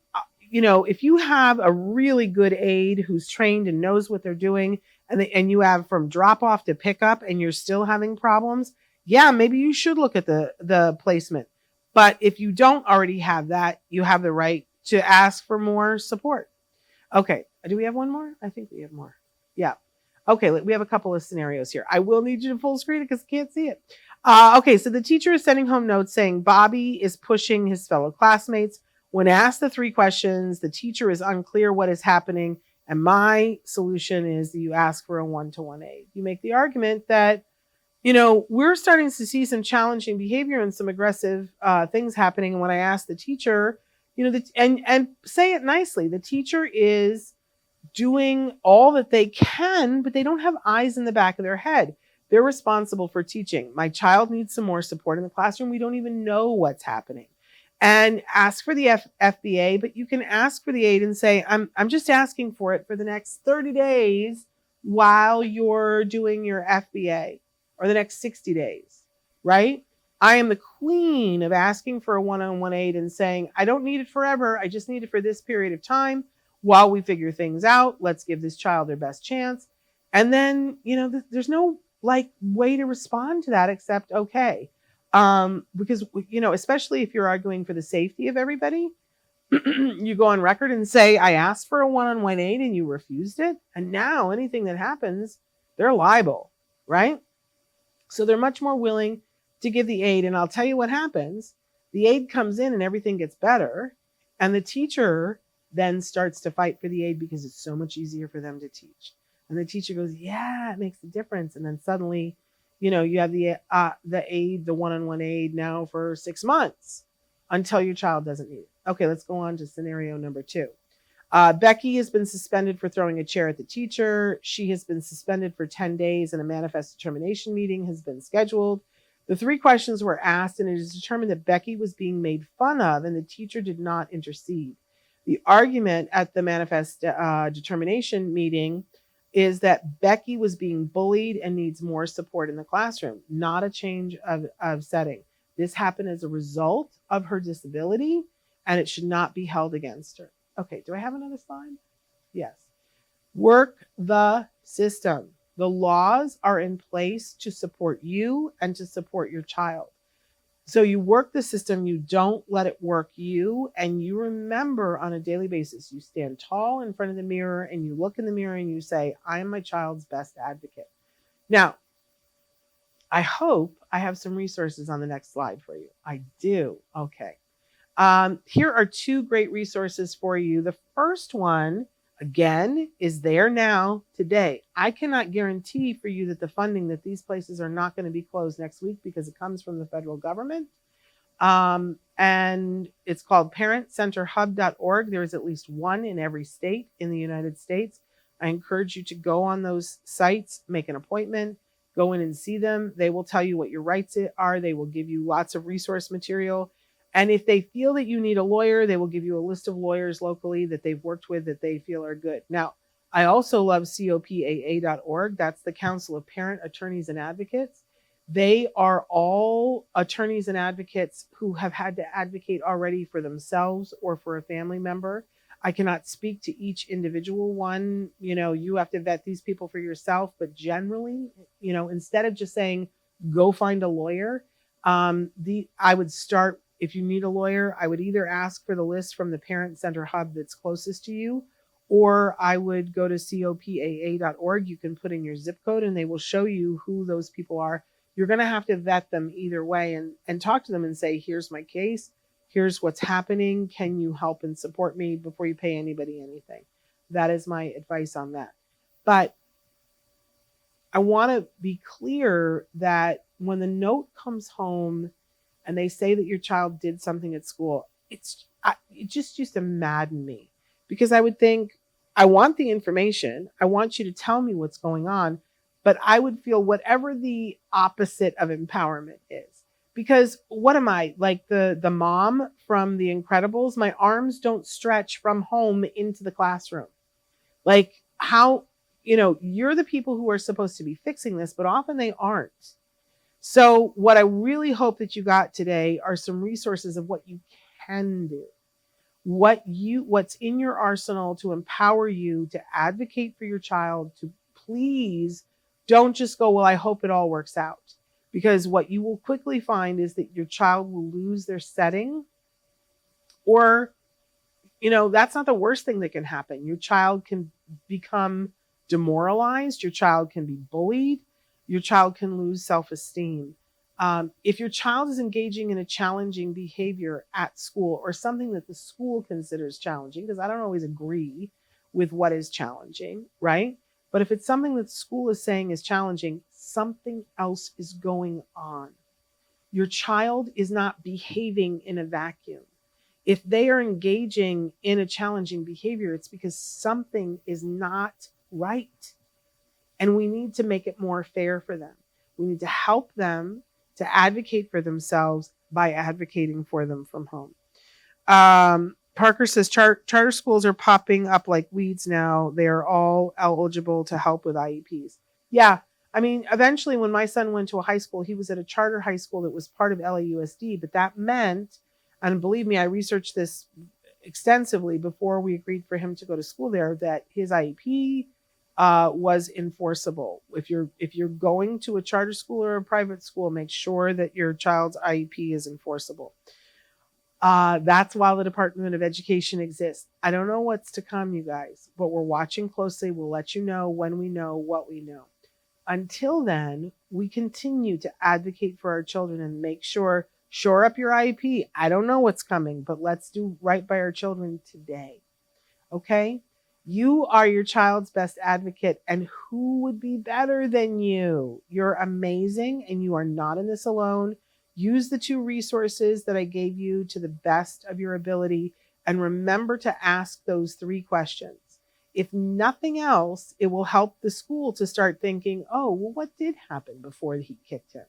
have a really good aide who's trained and knows what they're doing, and you have from drop off to pick up and you're still having problems, yeah, maybe you should look at the placement. But if you don't already have that, you have the right to ask for more support. Okay. Do we have one more? I think we have more. Yeah. Okay. We have a couple of scenarios here. I will need you to full screen it because I can't see it. Okay. So the teacher is sending home notes saying Bobby is pushing his fellow classmates. When asked the 3 questions, the teacher is unclear what is happening. And my solution is that you ask for a 1-to-1 aid. You make the argument that, we're starting to see some challenging behavior and some aggressive things happening. And when I ask the teacher, and say it nicely, the teacher is doing all that they can, but they don't have eyes in the back of their head. They're responsible for teaching. My child needs some more support in the classroom. We don't even know what's happening. And ask for the FBA, but you can ask for the aid and say, I'm just asking for it for the next 30 days while you're doing your FBA, or the next 60 days, right? I am the queen of asking for a 1-on-1 aid and saying, I don't need it forever. I just need it for this period of time while we figure things out. Let's give this child their best chance. And then, there's no way to respond to that except okay. Because, especially if you're arguing for the safety of everybody, you go on record and say, I asked for a 1-on-1 aid and you refused it. And now anything that happens, they're liable, right? So they're much more willing to give the aid. And I'll tell you what happens. The aid comes in and everything gets better. And the teacher then starts to fight for the aid because it's so much easier for them to teach. And the teacher goes, yeah, it makes a difference. And then suddenly, you have the aid, the 1-on-1 aid now for 6 months until your child doesn't need it. Okay, let's go on to scenario number 2. Becky has been suspended for throwing a chair at the teacher. She has been suspended for 10 days and a manifest determination meeting has been scheduled. The 3 questions were asked and it is determined that Becky was being made fun of and the teacher did not intercede. The argument at the manifest determination meeting is that Becky was being bullied and needs more support in the classroom, not a change of setting. This happened as a result of her disability and it should not be held against her. Okay, do I have another slide? Yes. Work the system. The laws are in place to support you and to support your child. So you work the system, you don't let it work you, and you remember on a daily basis, you stand tall in front of the mirror and you look in the mirror and you say, I am my child's best advocate. Now, I hope I have some resources on the next slide for you. I do. Okay. Here are 2 great resources for you. The first one, again, is there now today. I cannot guarantee for you that the funding that these places are not going to be closed next week because it comes from the federal government. And it's called parentcenterhub.org. There is at least one in every state in the United States. I encourage you to go on those sites, make an appointment, go in and see them. They will tell you what your rights are. They will give you lots of resource material. And if they feel that you need a lawyer, they will give you a list of lawyers locally that they've worked with that they feel are good. Now, I also love COPAA.org. That's the Council of Parent Attorneys and Advocates. They are all attorneys and advocates who have had to advocate already for themselves or for a family member. I cannot speak to each individual one. You have to vet these people for yourself. But generally, instead of just saying, go find a lawyer, I would start. If you need a lawyer, I would either ask for the list from the Parent Center Hub that's closest to you, or I would go to COPAA.org. You can put in your zip code and they will show you who those people are. You're going to have to vet them either way and talk to them and say, here's my case. Here's what's happening. Can you help and support me before you pay anybody anything? That is my advice on that. But I want to be clear that when the note comes home and they say that your child did something at school, it just used to madden me because I would think, I want the information. I want you to tell me what's going on, but I would feel whatever the opposite of empowerment is. Because what am I, like the mom from The Incredibles? My arms don't stretch from home into the classroom. Like how, you're the people who are supposed to be fixing this, but often they aren't. So what I really hope that you got today are some resources of what you can do, what's in your arsenal to empower you to advocate for your child, to please don't just go, well, I hope it all works out. Because what you will quickly find is that your child will lose their setting, or that's not the worst thing that can happen. Your child can become demoralized. Your child can be bullied. Your child can lose self-esteem. If your child is engaging in a challenging behavior at school or something that the school considers challenging, because I don't always agree with what is challenging, right? But if it's something that school is saying is challenging, something else is going on. Your child is not behaving in a vacuum. If they are engaging in a challenging behavior, it's because something is not right. And we need to make it more fair for them. We need to help them to advocate for themselves by advocating for them from home. Parker says charter schools are popping up like weeds now. They are all eligible to help with IEPs. Yeah, I mean, eventually when my son went to a high school, he was at a charter high school that was part of LAUSD, but that meant, and believe me, I researched this extensively before we agreed for him to go to school there, that his IEP was enforceable. If you're going to a charter school or a private school, make sure that your child's IEP is enforceable. That's why the Department of Education exists. I don't know what's to come, you guys, but we're watching closely. We'll let you know when we know what we know. Until then, we continue to advocate for our children and make sure, shore up your IEP. I don't know what's coming, but let's do right by our children today. Okay? You are your child's best advocate, and who would be better than you? You're amazing, and you are not in this alone. Use the 2 resources that I gave you to the best of your ability, and remember to ask those 3 questions. If nothing else, it will help the school to start thinking, oh, well, what did happen before he kicked him?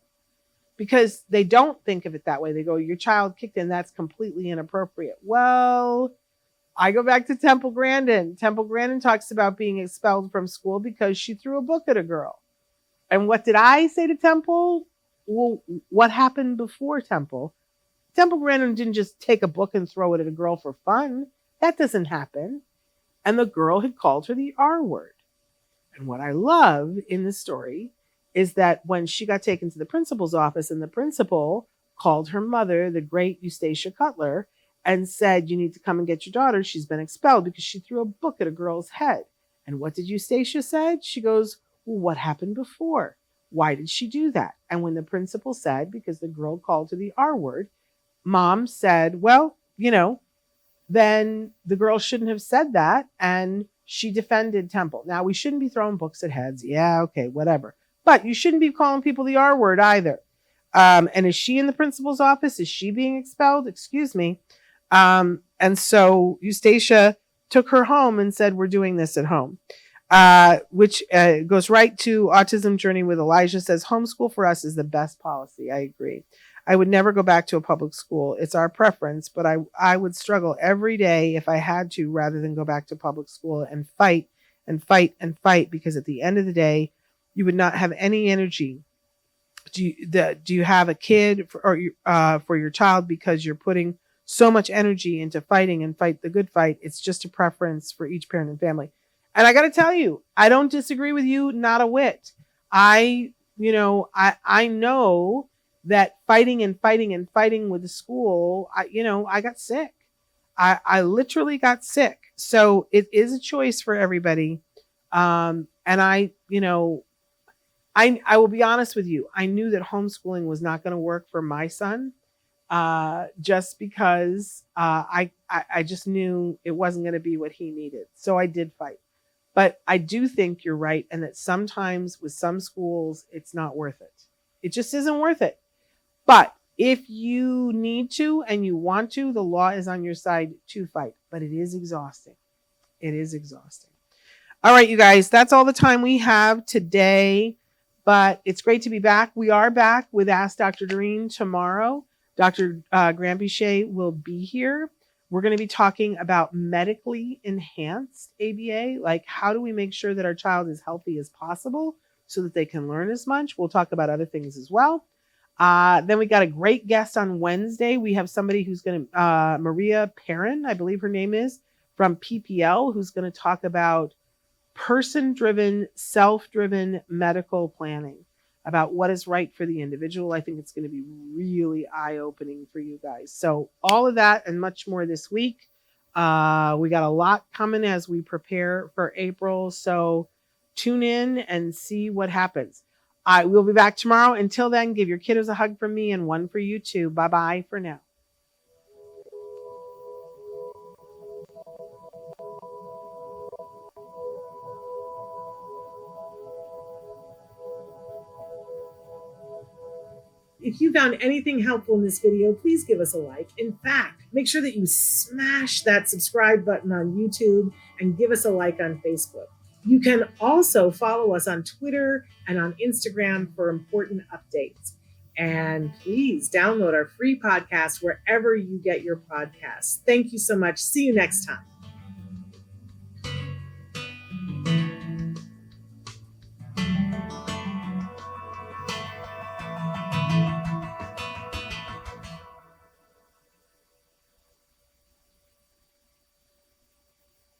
Because they don't think of it that way. They go, your child kicked him, that's completely inappropriate. Well, I go back to Temple Grandin. Temple Grandin talks about being expelled from school because she threw a book at a girl. And what did I say to Temple? Well, what happened before Temple? Temple Grandin didn't just take a book and throw it at a girl for fun. That doesn't happen. And the girl had called her the R word. And what I love in the story is that when she got taken to the principal's office and the principal called her mother, the great Eustacia Cutler, and said, you need to come and get your daughter. She's been expelled because she threw a book at a girl's head. And what did Eustacia say? She goes, well, what happened before? Why did she do that? And when the principal said, because the girl called her the R word, Mom said, well, then the girl shouldn't have said that. And she defended Temple. Now, we shouldn't be throwing books at heads. Yeah, okay, whatever. But you shouldn't be calling people the R word either. And is she in the principal's office? Is she being expelled? Excuse me. And so Eustacia took her home and said, we're doing this at home, which goes right to Autism Journey with Elijah. Says, homeschool for us is the best policy. I agree. I would never go back to a public school. It's our preference, but I would struggle every day if I had to, rather than go back to public school and fight and fight and fight, because at the end of the day, you would not have any energy. Do you have a kid for your child because you're putting so much energy into fighting and fight the good fight? It's just a preference for each parent and family. And I got to tell you, I don't disagree with you, not a whit. I know that fighting and fighting and fighting with the school, I got sick. I literally got sick. So it is a choice for everybody. And I will be honest with you. I knew that homeschooling was not going to work for my son, just because I just knew it wasn't going to be what he needed. So I did fight. But I do think you're right, and that sometimes with some schools, it's not worth it. It just isn't worth it. But if you need to and you want to, the law is on your side to fight. But it is exhausting. It is exhausting. All right, you guys, that's all the time we have today. But it's great to be back. We are back with Ask Dr. Doreen tomorrow. Dr. Grambichet will be here. We're going to be talking about medically enhanced ABA, like how do we make sure that our child is healthy as possible so that they can learn as much. We'll talk about other things as well. Then we got a great guest on Wednesday. We have somebody who's going to, Maria Perrin, I believe her name is, from PPL, who's going to talk about person-driven, self-driven medical planning, about what is right for the individual. I think it's going to be really eye-opening for you guys. So all of that and much more this week. We got a lot coming as we prepare for April. So tune in and see what happens. We'll be back tomorrow. Until then, give your kiddos a hug from me and one for you too. Bye-bye for now. If you found anything helpful in this video, please give us a like. In fact, make sure that you smash that subscribe button on YouTube and give us a like on Facebook. You can also follow us on Twitter and on Instagram for important updates. And please download our free podcast wherever you get your podcasts. Thank you so much. See you next time.